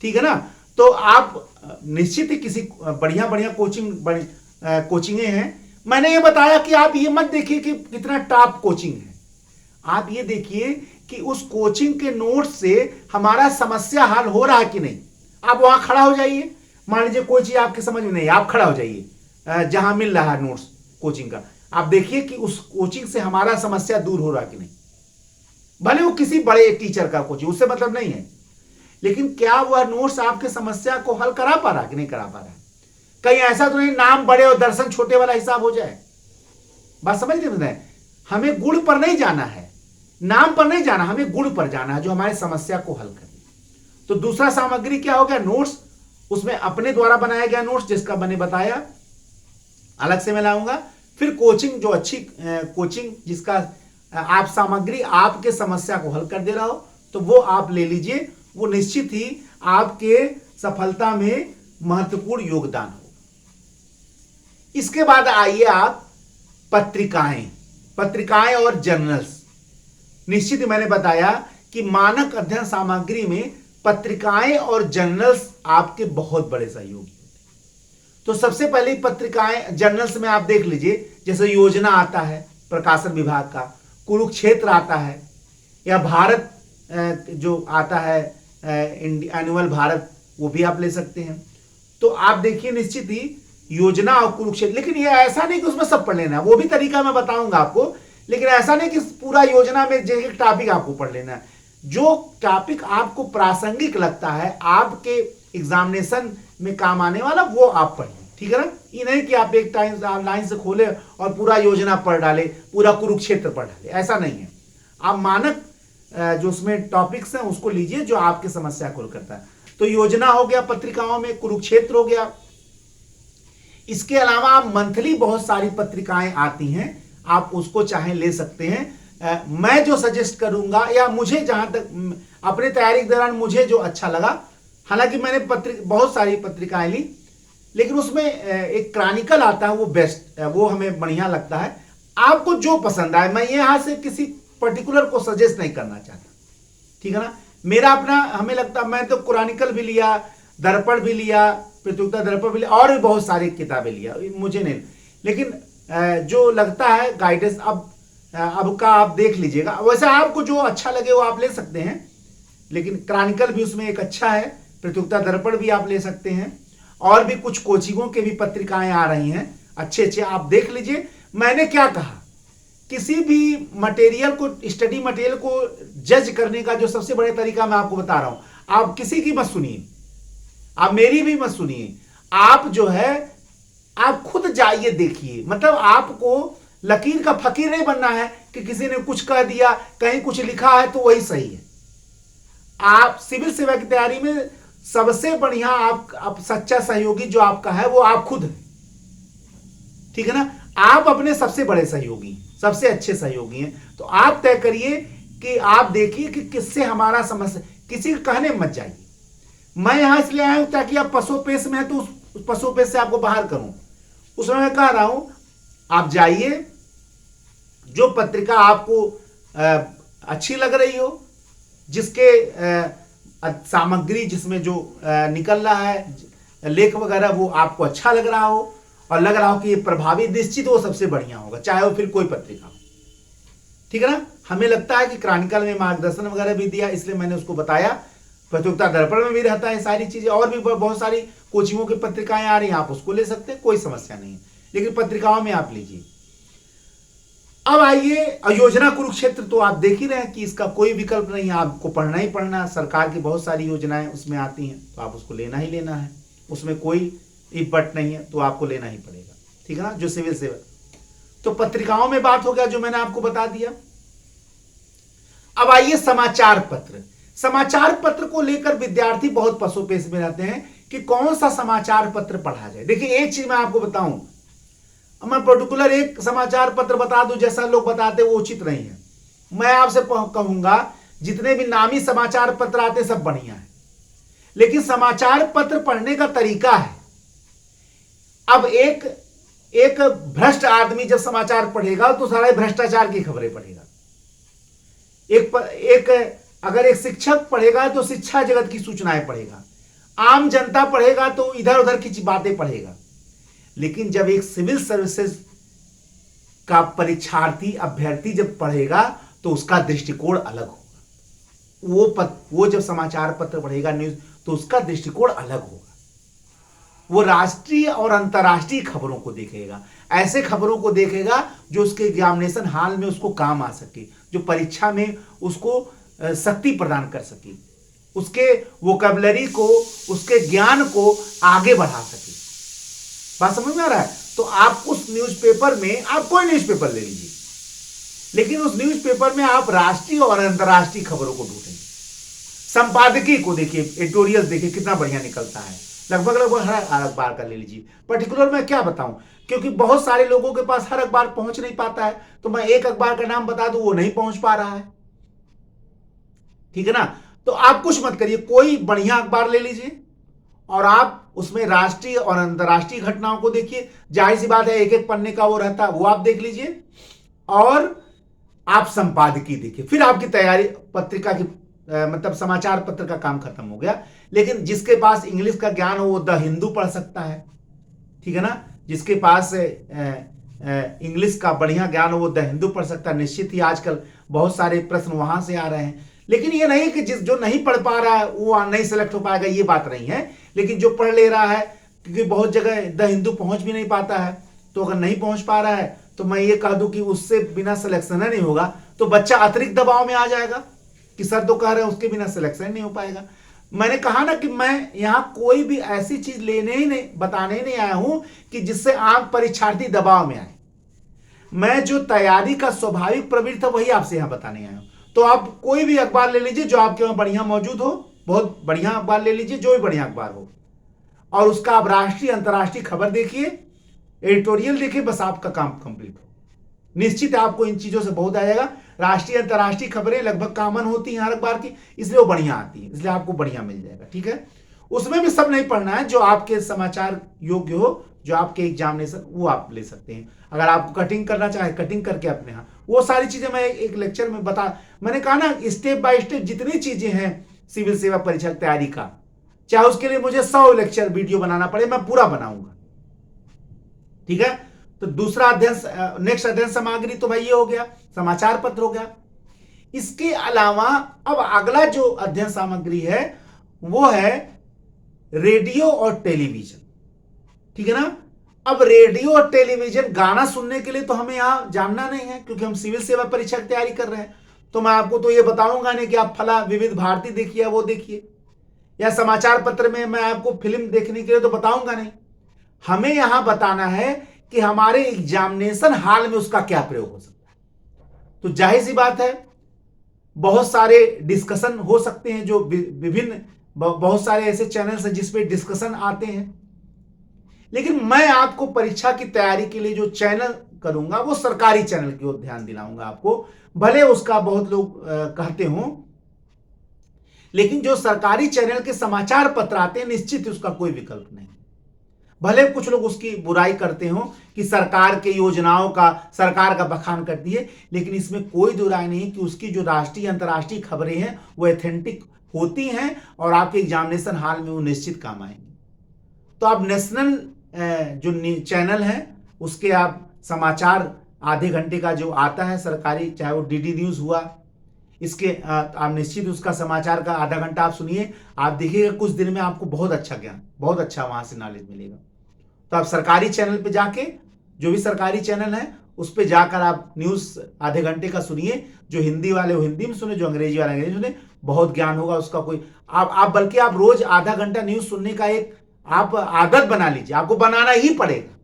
ठीक है ना। तो आप निश्चित ही किसी बढ़िया बढ़िया कोचिंगे हैं। मैंने ये बताया कि आप ये मत देखिए कि कितना टॉप कोचिंग है, आप ये देखिए कि उस कोचिंग के नोट्स से हमारा समस्या हल हो रहा है कि नहीं। आप वहां खड़ा हो जाइए, मान लीजिए कोई चीज आपके समझ में नहीं, आप खड़ा हो जाइए जहां मिल रहा है नोट्स कोचिंग का, आप देखिए कि उस कोचिंग से हमारा समस्या दूर हो रहा है कि नहीं। भले वो किसी बड़े टीचर का कोचिंग, उससे मतलब नहीं है, लेकिन क्या वह नोट्स आपके समस्या को हल करा पा रहा है कि नहीं करा पा रहा है। कहीं ऐसा तो नहीं नाम बड़े और दर्शन छोटे वाला हिसाब हो जाए। बात समझ रहे, हमें गुण पर नहीं जाना है, नाम पर नहीं जाना, हमें गुण पर जाना है जो हमारे समस्या को हल करे। तो दूसरा सामग्री क्या हो गया, नोट्स। उसमें अपने द्वारा बनाया गया नोट्स जिसका मैंने बताया, अलग से मैं लाऊंगा। फिर कोचिंग, जो अच्छी कोचिंग जिसका आप सामग्री आपके समस्या को हल कर दे रहा हो, तो वो आप ले लीजिए, वो निश्चित ही आपके सफलता में महत्वपूर्ण योगदान हो। इसके बाद आइए आप पत्रिकाएं और जर्नल्स। निश्चित मैंने बताया कि मानक अध्ययन सामग्री में पत्रिकाएं और जर्नल्स आपके बहुत बड़े सहयोगी होते हैं। तो सबसे पहले पत्रिकाएं जर्नल्स में आप देख लीजिए, जैसे योजना आता है प्रकाशन विभाग का, कुरुक्षेत्र आता है, या भारत जो आता है एनुअल भारत, वो भी आप ले सकते हैं। तो आप देखिए निश्चित ही योजना और कुरुक्षेत्र, लेकिन ये ऐसा नहीं कि उसमें सब पढ़ लेना है, वो भी तरीका मैं बताऊंगा आपको, लेकिन ऐसा नहीं कि पूरा योजना में एक टॉपिक आपको पढ़ लेना है। जो टॉपिक आपको प्रासंगिक लगता है, आपके एग्जामिनेशन में काम आने वाला, वो आप पढ़िए, ठीक है ना। ये नहीं कि आप एक टाइम लाइन से खोले और पूरा योजना पढ़ डाले, पूरा कुरुक्षेत्र पढ़ डाले, ऐसा नहीं है। आप मानक जो उसमें टॉपिक्स हैं उसको लीजिए जो आपकी समस्या को करता है। तो योजना हो गया पत्रिकाओं में, कुरुक्षेत्र हो गया। इसके अलावा मंथली बहुत सारी पत्रिकाएं आती हैं, आप उसको चाहे ले सकते हैं। मैं जो सजेस्ट करूंगा, या मुझे जहां तक अपने तैयारी के दौरान मुझे जो अच्छा लगा, हालांकि मैंने बहुत सारी पत्रिकाएं ली, लेकिन उसमें एक क्रॉनिकल आता है, वो बेस्ट, वो हमें बढ़िया लगता है। आपको जो पसंद आए, मैं यहां से किसी पर्टिकुलर को सजेस्ट नहीं करना चाहता, ठीक है ना। मेरा अपना हमें लगता, मैं तो क्रॉनिकल भी लिया, दर्पण भी लिया, प्रतियोगिता दर्पण भी लिया, और भी बहुत सारी किताबें लिया, मुझे नहीं, लेकिन जो लगता है गाइडेंस अब का आप देख लीजिएगा। वैसे आपको जो अच्छा लगे वो आप ले सकते हैं, लेकिन क्रॉनिकल भी उसमें एक अच्छा है, प्रतियोगिता दर्पण भी आप ले सकते हैं, और भी कुछ कोचिंगों के भी पत्रिकाएं आ रही हैं अच्छे अच्छे, आप देख लीजिए। मैंने क्या कहा, किसी भी मटेरियल को, स्टडी मटेरियल को जज करने का जो सबसे बड़ा तरीका मैं आपको बता रहा हूं, आप किसी की मत सुनिए, आप मेरी भी मत सुनिए, आप जो है आप खुद जाइए देखिए। मतलब आपको लकीर का फकीर नहीं बनना है कि किसी ने कुछ कह दिया, कहीं कुछ लिखा है तो वही सही है। आप सिविल सेवा की तैयारी में सबसे बढ़िया आप सच्चा सहयोगी जो आपका है वो आप खुद है, ठीक है ना। आप अपने सबसे बड़े सहयोगी, सबसे अच्छे सहयोगी हैं। तो आप तय करिए कि आप देखिए कि किससे हमारा समस्या, किसी के कहने मत जाइए। मैं यहां इसलिए आया हूं ताकि आप पसोपेश में है तो उस पसोपेश से आपको बाहर करूं। उसमें मैं कह रहा हूं आप जाइए, जो पत्रिका आपको अच्छी लग रही हो, जिसके सामग्री जिसमें जो निकल रहा है लेख वगैरह वो आपको अच्छा लग रहा हो, और लग रहा हो कि ये प्रभावी, निश्चित वो सबसे बढ़िया होगा, चाहे वो फिर कोई पत्रिका हो, ठीक है ना। हमें लगता है कि क्रॉनिकल में मार्गदर्शन वगैरह भी दिया, इसलिए मैंने उसको बताया। प्रतियोगिता दर्पण में भी रहता है सारी चीजें, और भी बहुत सारी कोचिंगों की पत्रिकाएं आ रही हैं, आप उसको ले सकते हैं, कोई समस्या नहीं है, लेकिन पत्रिकाओं में आप लीजिए। अब आइए योजना कुरुक्षेत्र, तो आप देख ही रहे हैं कि इसका कोई विकल्प नहीं है, आपको पढ़ना ही पढ़ना। सरकार की बहुत सारी योजनाएं उसमें आती हैं, तो आप उसको लेना ही लेना है, उसमें कोई इपट नहीं है, तो आपको लेना ही पड़ेगा, ठीक है ना, जो सिविल सेवा। तो पत्रिकाओं में बात हो गया जो मैंने आपको बता दिया। अब आइए समाचार पत्र। समाचार पत्र को लेकर विद्यार्थी बहुत पसोपेश में रहते हैं कि कौन सा समाचार पत्र पढ़ा जाए। देखिए एक चीज मैं आपको बताऊं, मैं पर्टिकुलर एक समाचार पत्र बता दूं जैसा लोग बताते वो उचित नहीं है। मैं आपसे कहूंगा जितने भी नामी समाचार पत्र आते सब बढ़िया है, लेकिन समाचार पत्र पढ़ने का तरीका है। अब एक भ्रष्ट आदमी जब समाचार पढ़ेगा तो सारा भ्रष्टाचार की खबरें पढ़ेगा। अगर एक शिक्षक पढ़ेगा तो शिक्षा जगत की सूचनाएं पढ़ेगा। आम जनता पढ़ेगा तो इधर उधर की बातें पढ़ेगा। लेकिन जब एक सिविल सर्विसेज का परीक्षार्थी अभ्यर्थी जब पढ़ेगा तो उसका दृष्टिकोण अलग होगा। वो जब समाचार पत्र पढ़ेगा, न्यूज, तो उसका दृष्टिकोण अलग होगा। वो राष्ट्रीय और अंतर्राष्ट्रीय खबरों को देखेगा, ऐसे खबरों को देखेगा जो उसके एग्जामिनेशन हाल में उसको काम आ सके, जो परीक्षा में उसको शक्ति प्रदान कर सके, उसके वोकैबुलरी को, उसके ज्ञान को आगे बढ़ा सके। बात समझ में आ रहा है? तो आप उस न्यूज़पेपर में, आप कोई न्यूज़पेपर ले लीजिए, लेकिन उस न्यूज़पेपर में आप राष्ट्रीय और अंतर्राष्ट्रीय खबरों को ढूंढेंगे। संपादकीय को देखिए, एडिटोरियल देखिए कितना बढ़िया निकलता है। लगभग हर अखबार का ले लीजिए। पर्टिकुलर मैं क्या बताऊं, क्योंकि बहुत सारे लोगों के पास हर अखबार पहुंच नहीं पाता है, तो मैं एक अखबार का नाम बता दूं वो नहीं पहुंच पा रहा है, ठीक है ना। तो आप कुछ मत करिए, कोई बढ़िया अखबार ले लीजिए और आप उसमें राष्ट्रीय और अंतर्राष्ट्रीय घटनाओं को देखिए, जाहिर सी बात है एक एक पन्ने का वो रहता है, वो आप देख लीजिए। और आप संपादकीय देखिए, फिर आपकी तैयारी पत्रिका की मतलब समाचार पत्र का काम खत्म हो गया। लेकिन जिसके पास इंग्लिश का ज्ञान हो वो द हिंदू पढ़ सकता है, ठीक है ना। जिसके पास इंग्लिश का बढ़िया ज्ञान हो वो द हिंदू पढ़ सकता है। निश्चित ही आजकल बहुत सारे प्रश्न वहां से आ रहे हैं, लेकिन ये नहीं कि जो नहीं पढ़ पा रहा है वो नहीं सिलेक्ट हो पाएगा, ये बात नहीं है। लेकिन जो पढ़ ले रहा है, क्योंकि बहुत जगह द हिंदू पहुंच भी नहीं पाता है, तो अगर नहीं पहुंच पा रहा है तो मैं ये कह दूं कि उससे बिना सिलेक्शन नहीं होगा, तो बच्चा अतिरिक्त दबाव में आ जाएगा कि सर तो कह रहे हैं उसके बिना सिलेक्शन नहीं हो पाएगा। मैंने कहा ना कि मैं यहां कोई भी ऐसी चीज लेने ही नहीं, बताने ही नहीं आया हूं कि जिससे आम परीक्षार्थी दबाव में आए। मैं जो तैयारी का स्वाभाविक प्रवृत्ति है वही आपसे यहां बताने आया हूं। तो आप कोई भी अखबार ले लीजिए जो आपके वहां बढ़िया मौजूद हो, बहुत बढ़िया अखबार ले लीजिए, जो भी बढ़िया अखबार हो, और उसका आप राष्ट्रीय अंतर्राष्ट्रीय खबर देखिए, एडिटोरियल देखिए, बस आपका काम कंप्लीट हो। निश्चित आपको इन चीजों से बहुत आएगा। राष्ट्रीय अंतर्राष्ट्रीय खबरें लगभग कॉमन होती हैं हर अखबार की, इसलिए वो बढ़िया आती है, इसलिए आपको बढ़िया मिल जाएगा, ठीक है। उसमें भी सब नहीं पढ़ना है, जो आपके समाचार योग्य हो, जो आपके एग्जामिनेशन, वो आप ले सकते हैं। अगर आपको कटिंग करना चाहे कटिंग करके अपने यहाँ, वो सारी चीजें मैं एक लेक्चर में मैंने कहा ना, स्टेप बाय स्टेप जितनी चीजें हैं सिविल सेवा परीक्षा की तैयारी का, चाहे उसके लिए मुझे 100 लेक्चर वीडियो बनाना पड़े, मैं पूरा बनाऊंगा, ठीक है। तो दूसरा अध्ययन, नेक्स्ट अध्ययन सामग्री तो भाई ये हो गया, समाचार पत्र हो गया। इसके अलावा अब अगला जो अध्ययन सामग्री है वो है रेडियो और टेलीविजन, ठीक है ना। अब रेडियो और टेलीविजन, गाना सुनने के लिए तो हमें यहां जानना नहीं है, क्योंकि हम सिविल सेवा परीक्षा की तैयारी कर रहे हैं। तो मैं आपको तो ये बताऊंगा नहीं कि आप फला विविध भारती देखिए, वो देखिए, या समाचार पत्र में मैं आपको फिल्म देखने के लिए तो बताऊंगा नहीं। हमें यहां बताना है कि हमारे एग्जामिनेशन हाल में उसका क्या प्रयोग हो सकता है। तो जाहिर सी बात है बहुत सारे डिस्कशन हो सकते हैं, जो विभिन्न बहुत सारे ऐसे चैनल्स हैं जिसपे डिस्कशन आते हैं। लेकिन मैं आपको परीक्षा की तैयारी के लिए जो चैनल करूंगा वो सरकारी चैनल की ओर ध्यान दिलाऊंगा आपको, भले उसका बहुत लोग कहते हों, लेकिन जो सरकारी चैनल के समाचार पत्र आते हैं निश्चित उसका कोई विकल्प नहीं। भले कुछ लोग उसकी बुराई करते हो कि सरकार के योजनाओं का, सरकार का बखान करती है, लेकिन इसमें कोई दो राय नहीं कि उसकी जो राष्ट्रीय अंतर्राष्ट्रीय खबरें हैं वो एथेंटिक होती हैं और आपके एग्जामिनेशन हाल में वो निश्चित काम आएंगी। तो आप नेशनल जो चैनल है उसके आप समाचार आधे घंटे का जो आता है सरकारी, चाहे वो डीडी न्यूज हुआ, इसके आप निश्चित उसका समाचार का आधा घंटा आप सुनिए, आप देखिएगा कुछ दिन में आपको बहुत अच्छा ज्ञान, बहुत अच्छा वहां से नॉलेज मिलेगा। तो आप सरकारी चैनल पे जाके, जो भी सरकारी चैनल है उस पे जाकर आप न्यूज आधे घंटे का सुनिए, जो हिंदी वाले वो हिंदी में सुने, जो अंग्रेजी वाले अंग्रेजी सुने, बहुत ज्ञान होगा उसका। कोई आप बल्कि आप रोज आधा घंटा न्यूज सुनने का एक आप आदत बना लीजिए, आपको बनाना ही पड़ेगा,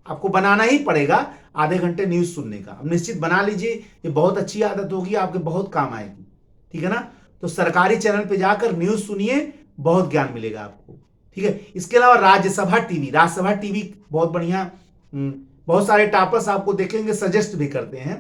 आपको बनाना ही पड़ेगा आधे घंटे न्यूज सुनने का। अब निश्चित बना लीजिए, ये बहुत अच्छी आदत होगी, आपके बहुत काम आएगी, ठीक है ना। तो सरकारी चैनल पे जाकर न्यूज सुनिए, बहुत ज्ञान मिलेगा आपको, ठीक है। इसके अलावा राज्यसभा टीवी बहुत बढ़िया, बहुत सारे टॉपर्स आपको देखेंगे सजेस्ट भी करते हैं,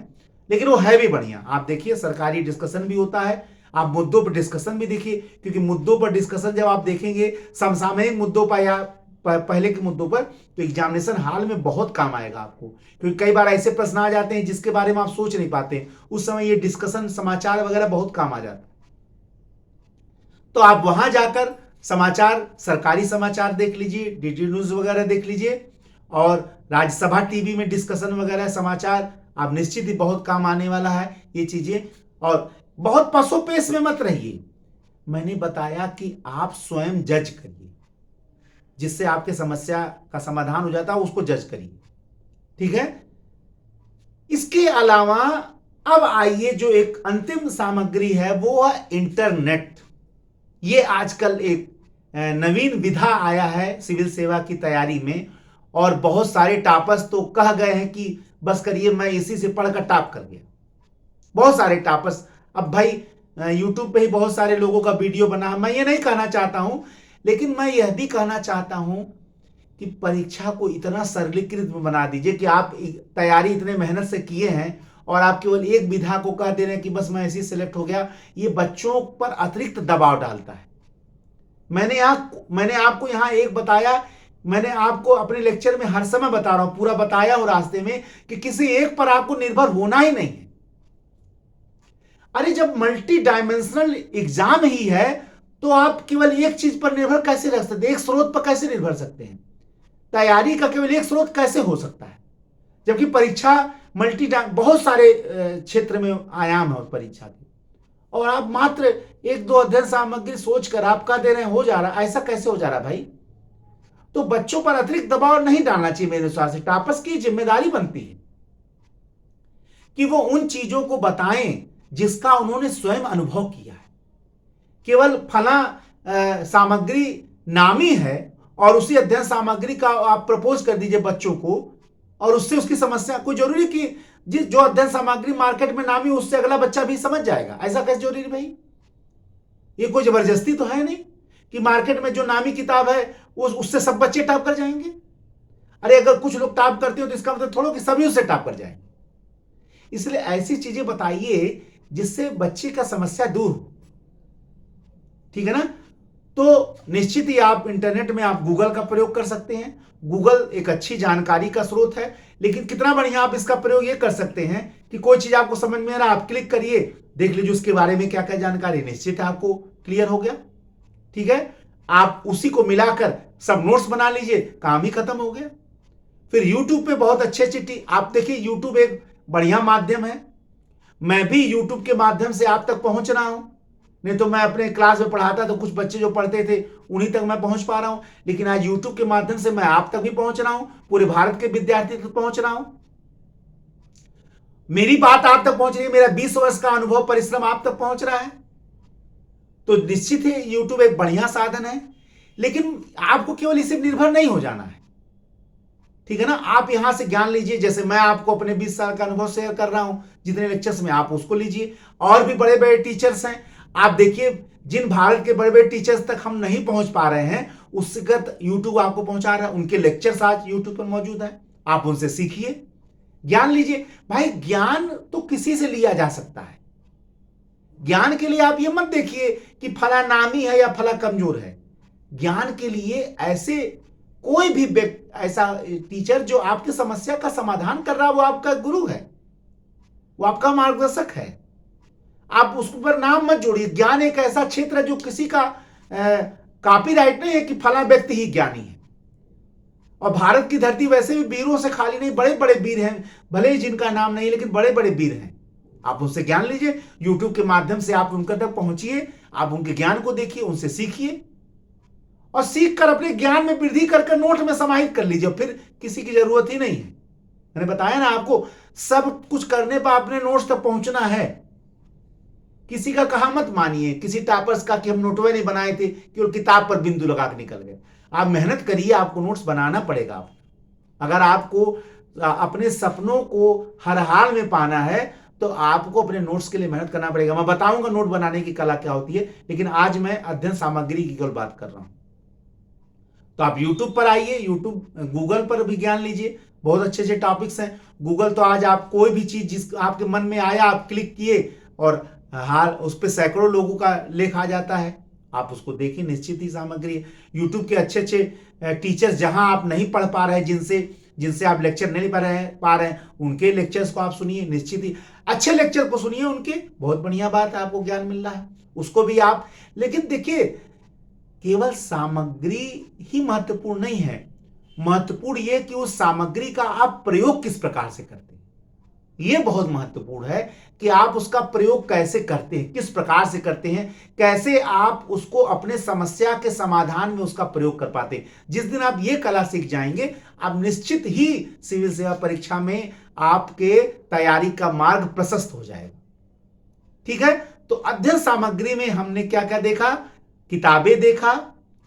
लेकिन वो है भी बढ़िया। आप देखिए सरकारी डिस्कशन भी होता है, आप मुद्दों पर डिस्कशन भी देखिए, क्योंकि मुद्दों पर डिस्कशन जब आप देखेंगे समसामयिक मुद्दों पर या पहले के मुद्दों पर, तो एग्जामिनेशन हाल में बहुत काम आएगा आपको। क्योंकि कई बार ऐसे प्रश्न आ जाते हैं जिसके बारे में आप सोच नहीं पाते, उस समय ये डिस्कशन समाचार वगैरह बहुत काम आ जाता है। तो आप वहां जाकर समाचार, सरकारी समाचार देख लीजिए, डीडी न्यूज वगैरह देख लीजिए, और राज्यसभा टीवी में डिस्कशन वगैरह समाचार आप निश्चित ही बहुत काम आने वाला है ये चीजें। और बहुत पसोपेश में मत रहिए, मैंने बताया कि आप स्वयं जज करिए, जिससे आपके समस्या का समाधान हो जाता है, उसको जज करिए, ठीक है। इसके अलावा अब आइए जो एक अंतिम सामग्री है वो है इंटरनेट। ये आजकल एक नवीन विधा आया है सिविल सेवा की तैयारी में, और बहुत सारे टॉपर्स तो कह गए हैं कि बस करिए मैं इसी से पढ़कर टॉप कर गया। बहुत सारे टॉपर्स, अब भाई यूट्यूब पे ही बहुत सारे लोगों का वीडियो बना, मैं ये नहीं कहना चाहता हूं, लेकिन मैं यह भी कहना चाहता हूं कि परीक्षा को इतना सरलीकृत बना दीजिए कि आप तैयारी इतने मेहनत से किए हैं और आप केवल एक विधा को कह दे रहे हैं कि बस मैं इसी सिलेक्ट हो गया। ये बच्चों पर अतिरिक्त दबाव डालता है। मैंने आपको यहां एक बताया, मैंने आपको अपने लेक्चर में हर समय बता रहा हूं, पूरा बताया हूं रास्ते में, कि किसी एक पर आपको निर्भर होना ही नहीं है। अरे जब मल्टी डायमेंशनल एग्जाम ही है तो आप केवल एक चीज पर निर्भर कैसे रह सकते, एक स्रोत पर कैसे निर्भर सकते हैं? तैयारी का केवल एक स्रोत कैसे हो सकता है? जबकि परीक्षा बहुत सारे क्षेत्र में आयाम है उस परीक्षा के, और आप मात्र एक दो अध्ययन सामग्री सोचकर आप कह दे रहे हैं हो जा रहा, ऐसा कैसे हो जा रहा भाई? तो बच्चों पर अतिरिक्त दबाव नहीं डालना चाहिए मेरे अनुसार से। टापर्स की जिम्मेदारी बनती है कि वो उन चीजों को बताएं जिसका उन्होंने स्वयं अनुभव किया है। केवल फला सामग्री नामी है और उसी अध्ययन सामग्री का आप प्रपोज कर दीजिए बच्चों को, और उससे उसकी समस्या, कोई जरूरी कि जिस जो अध्ययन सामग्री मार्केट में नामी उससे अगला बच्चा भी समझ जाएगा? ऐसा कैसे जरूरी भाई? ये कोई जबरदस्ती तो है नहीं कि मार्केट में जो नामी किताब है उससे सब बच्चे टॉप कर जाएंगे। अरे अगर कुछ लोग टॉप करते हो तो इसका मतलब थोड़ा कि सभी उससे टॉप कर जाएंगे। इसलिए ऐसी चीजें बताइए जिससे बच्चे का समस्या दूर हो, ठीक है ना? तो निश्चित ही आप इंटरनेट में आप गूगल का प्रयोग कर सकते हैं। गूगल एक अच्छी जानकारी का स्रोत है, लेकिन कितना बढ़िया आप इसका प्रयोग ये कर सकते हैं कि कोई चीज आपको समझ में आ रहा, आप क्लिक करिए, देख लीजिए उसके बारे में क्या क्या जानकारी, निश्चित है आपको क्लियर हो गया। ठीक है, आप उसी को मिलाकर सब नोट्स बना लीजिए, काम ही खत्म हो गया। फिर यूट्यूब पे बहुत अच्छे अच्छे आप देखिए, यूट्यूब एक बढ़िया माध्यम है। मैं भी यूट्यूब के माध्यम से आप तक पहुंच रहा हूं, नहीं तो मैं अपने क्लास में पढ़ाता तो कुछ बच्चे जो पढ़ते थे उन्हीं तक मैं पहुंच पा रहा हूं, लेकिन आज यूट्यूब के माध्यम से मैं आप तक भी पहुंच रहा हूं, पूरे भारत के विद्यार्थी तक पहुंच रहा हूं। मेरी बात आप तक पहुंच रही है, मेरा 20 वर्ष का अनुभव परिश्रम आप तक पहुंच रहा है। तो निश्चित ही यूट्यूब एक बढ़िया साधन है, लेकिन आपको केवल इसे निर्भर नहीं हो जाना है, ठीक है ना? आप यहां से ज्ञान लीजिए, जैसे मैं आपको अपने 20 साल का अनुभव शेयर कर रहा हूं, जितने लेक्चर्स में आप उसको लीजिए। और भी बड़े बड़े टीचर्स हैं, आप देखिए जिन भारत के बड़े बड़े टीचर्स तक हम नहीं पहुंच पा रहे हैं उससे यूट्यूब आपको पहुंचा रहा है, उनके लेक्चर्स आज यूट्यूब पर मौजूद है, आप उनसे सीखिए, ज्ञान लीजिए। भाई ज्ञान तो किसी से लिया जा सकता है। ज्ञान के लिए आप ये मत देखिए कि फला नामी है या फला कमजोर है। ज्ञान के लिए ऐसे कोई भी ऐसा टीचर जो आपकी समस्या का समाधान कर रहा है, वो आपका गुरु है, वो आपका मार्गदर्शक है। आप उस पर नाम मत जोड़िए। ज्ञान एक ऐसा क्षेत्र है जो किसी का कॉपीराइट नहीं है कि फला व्यक्ति ही ज्ञानी है। और भारत की धरती वैसे भी वीरों से खाली नहीं, बड़े बड़े वीर हैं, भले ही जिनका नाम नहीं, लेकिन बड़े बड़े वीर हैं। आप उनसे ज्ञान लीजिए, यूट्यूब के माध्यम से आप उनके तक पहुंचिए, आप उनके ज्ञान को देखिए, उनसे सीखिए, और सीख कर अपने ज्ञान में वृद्धि करके नोट में समाहित कर लीजिए। फिर किसी की जरूरत ही नहीं है। मैंने बताया ना आपको, सब कुछ करने पर अपने नोट्स तक पहुंचना है। किसी का कहा मत मानिए, किसी टॉपर्स का कि हम नोटवे नहीं बनाए थे, केवल किताब पर बिंदु लगा के निकल गए। आप मेहनत करिए, आपको नोट्स बनाना पड़ेगा। आप अगर आपको अपने सपनों को हर हाल में पाना है तो आपको अपने नोट्स के लिए मेहनत करना पड़ेगा। मैं बताऊंगा नोट बनाने की कला क्या होती है, लेकिन आज मैं अध्ययन सामग्री की केवल बात कर रहा हूं। तो आप YouTube पर आइए, YouTube गूगल पर भी ज्ञान लीजिए, बहुत अच्छे अच्छे टॉपिक्स हैं। गूगल तो आज आप कोई भी चीज जिस आपके मन में आया आप क्लिक किए और हाल उस पर सैकड़ों लोगों का लेख आ जाता है, आप उसको देखिए, निश्चित ही सामग्री है। यूट्यूब के अच्छे अच्छे टीचर्स जहां आप नहीं पढ़ पा रहे हैं, जिनसे आप लेक्चर नहीं पा रहे हैं, उनके लेक्चर्स को आप सुनिए, निश्चित ही अच्छे लेक्चर को सुनिए उनके, बहुत बढ़िया बात है, आपको ज्ञान मिल रहा है, उसको भी आप। लेकिन देखिए, केवल सामग्री ही महत्वपूर्ण नहीं है, महत्वपूर्ण यह कि उस सामग्री का आप प्रयोग किस प्रकार से करते हैं, यह बहुत महत्वपूर्ण है कि आप उसका प्रयोग कैसे करते हैं, किस प्रकार से करते हैं, कैसे आप उसको अपने समस्या के समाधान में उसका प्रयोग कर पाते हैं। जिस दिन आप ये कला सीख जाएंगे, आप निश्चित ही सिविल सेवा परीक्षा में आपके तैयारी का मार्ग प्रशस्त हो जाएगा। ठीक है, तो अध्ययन सामग्री में हमने क्या क्या देखा? किताबें देखा,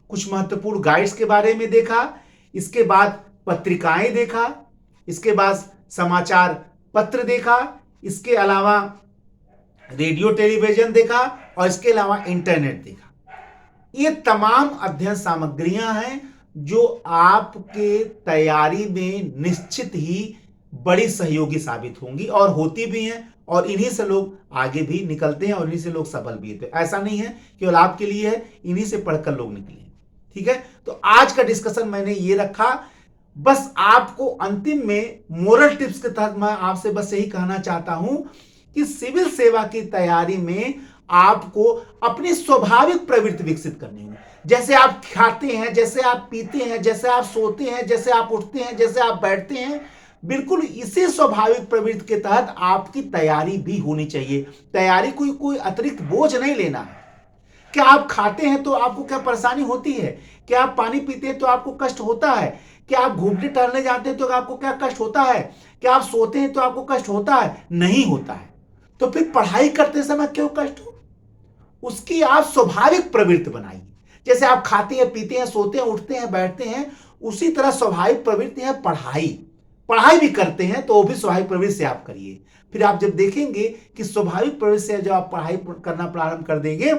कुछ महत्वपूर्ण गाइड्स के बारे में देखा, इसके बाद पत्रिकाएं देखा, इसके बाद समाचार पत्र देखा, इसके अलावा रेडियो टेलीविजन देखा, और इसके अलावा इंटरनेट देखा। ये तमाम अध्ययन सामग्रियां हैं जो आपके तैयारी में निश्चित ही बड़ी सहयोगी साबित होंगी और होती भी हैं, और इन्हीं से लोग आगे भी निकलते हैं और इन्हीं से लोग सफल भी होते हैं। ऐसा नहीं है केवल आपके लिए है, इन्हीं से पढ़कर लोग निकले। ठीक है, तो आज का डिस्कशन मैंने ये रखा। बस आपको अंतिम में मोरल टिप्स के तहत मैं आपसे बस यही कहना चाहता हूं कि सिविल सेवा की तैयारी में आपको अपनी स्वाभाविक प्रवृत्ति विकसित करनी है। जैसे आप खाते हैं, जैसे आप पीते हैं, जैसे आप सोते हैं, जैसे आप उठते हैं, जैसे आप बैठते हैं, बिल्कुल इसी स्वाभाविक प्रवृत्ति के तहत आपकी तैयारी भी होनी चाहिए। तैयारी कोई अतिरिक्त बोझ नहीं लेना है। क्या आप खाते हैं तो आपको क्या परेशानी होती है? क्या आप पानी पीते हैं तो आपको कष्ट होता है? क्या आप घूमने टहलने जाते हैं तो आपको क्या कष्ट होता है? क्या आप सोते हैं तो आपको कष्ट होता है? नहीं होता है। तो फिर पढ़ाई करते समय क्यों कष्ट हो? उसकी आप स्वाभाविक प्रवृत्ति बनाइए। जैसे आप खाते हैं, पीते हैं, सोते हैं, उठते हैं, बैठते हैं, उसी तरह स्वाभाविक प्रवृत्ति है पढ़ाई भी करते हैं तो वो भी स्वाभाविक प्रवृत्ति से आप करिए। फिर आप जब देखेंगे कि स्वाभाविक प्रवृत्ति से जब आप पढ़ाई करना प्रारंभ कर देंगे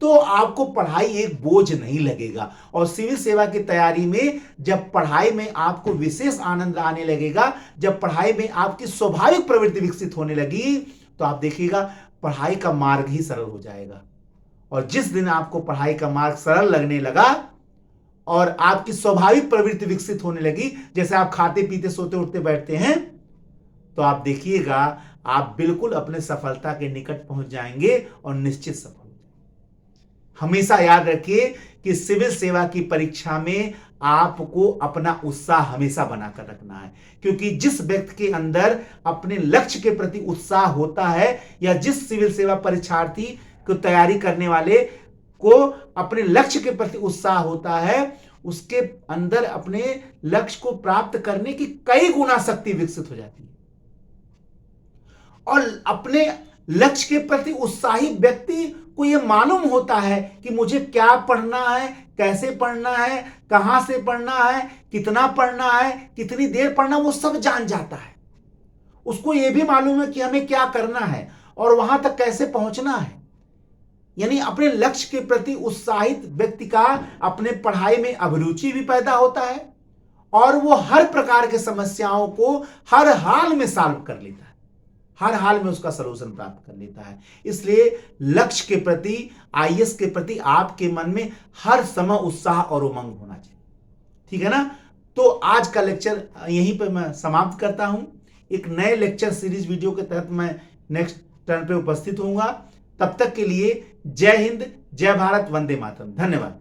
तो आपको पढ़ाई एक बोझ नहीं लगेगा। और सिविल सेवा की तैयारी में जब पढ़ाई में आपको विशेष आनंद आने लगेगा, जब पढ़ाई में आपकी स्वाभाविक प्रवृत्ति विकसित होने लगी, तो आप देखिएगा पढ़ाई का मार्ग ही सरल हो जाएगा। और जिस दिन आपको पढ़ाई का मार्ग सरल लगने लगा और आपकी स्वाभाविक प्रवृत्ति विकसित होने लगी, जैसे आप खाते पीते सोते उठते बैठते हैं, तो आप देखिएगा आप बिल्कुल अपने सफलता के निकट पहुंच जाएंगे और निश्चित सफल। हमेशा याद रखिए कि सिविल सेवा की परीक्षा में आपको अपना उत्साह हमेशा बनाकर रखना है, क्योंकि जिस व्यक्ति के अंदर अपने लक्ष्य के प्रति उत्साह होता है, या जिस सिविल सेवा परीक्षार्थी को तैयारी करने वाले को अपने लक्ष्य के प्रति उत्साह होता है, उसके अंदर अपने लक्ष्य को प्राप्त करने की कई गुना शक्ति विकसित हो जाती है। और अपने लक्ष्य के प्रति उत्साही व्यक्ति को यह मालूम होता है कि मुझे क्या पढ़ना है, कैसे पढ़ना है, कहां से पढ़ना है, कितना पढ़ना है, कितनी देर पढ़ना, वो सब जान जाता है। उसको यह भी मालूम है कि हमें क्या करना है और वहां तक कैसे पहुंचना है। यानी अपने लक्ष्य के प्रति उत्साहित व्यक्ति का अपने पढ़ाई में अभिरुचि भी पैदा होता है और वो हर प्रकार के समस्याओं को हर हाल में सॉल्व कर लेता है, हर हाल में उसका सलूशन प्राप्त कर लेता है। इसलिए लक्ष्य के प्रति, आईएएस के प्रति आपके मन में हर समय उत्साह और उमंग होना चाहिए। ठीक है ना? तो आज का लेक्चर यहीं पर मैं समाप्त करता हूं। एक नए लेक्चर सीरीज वीडियो के तहत मैं नेक्स्ट टर्न पे उपस्थित होऊंगा। तब तक के लिए जय हिंद, जय भारत, वंदे मातरम। धन्यवाद।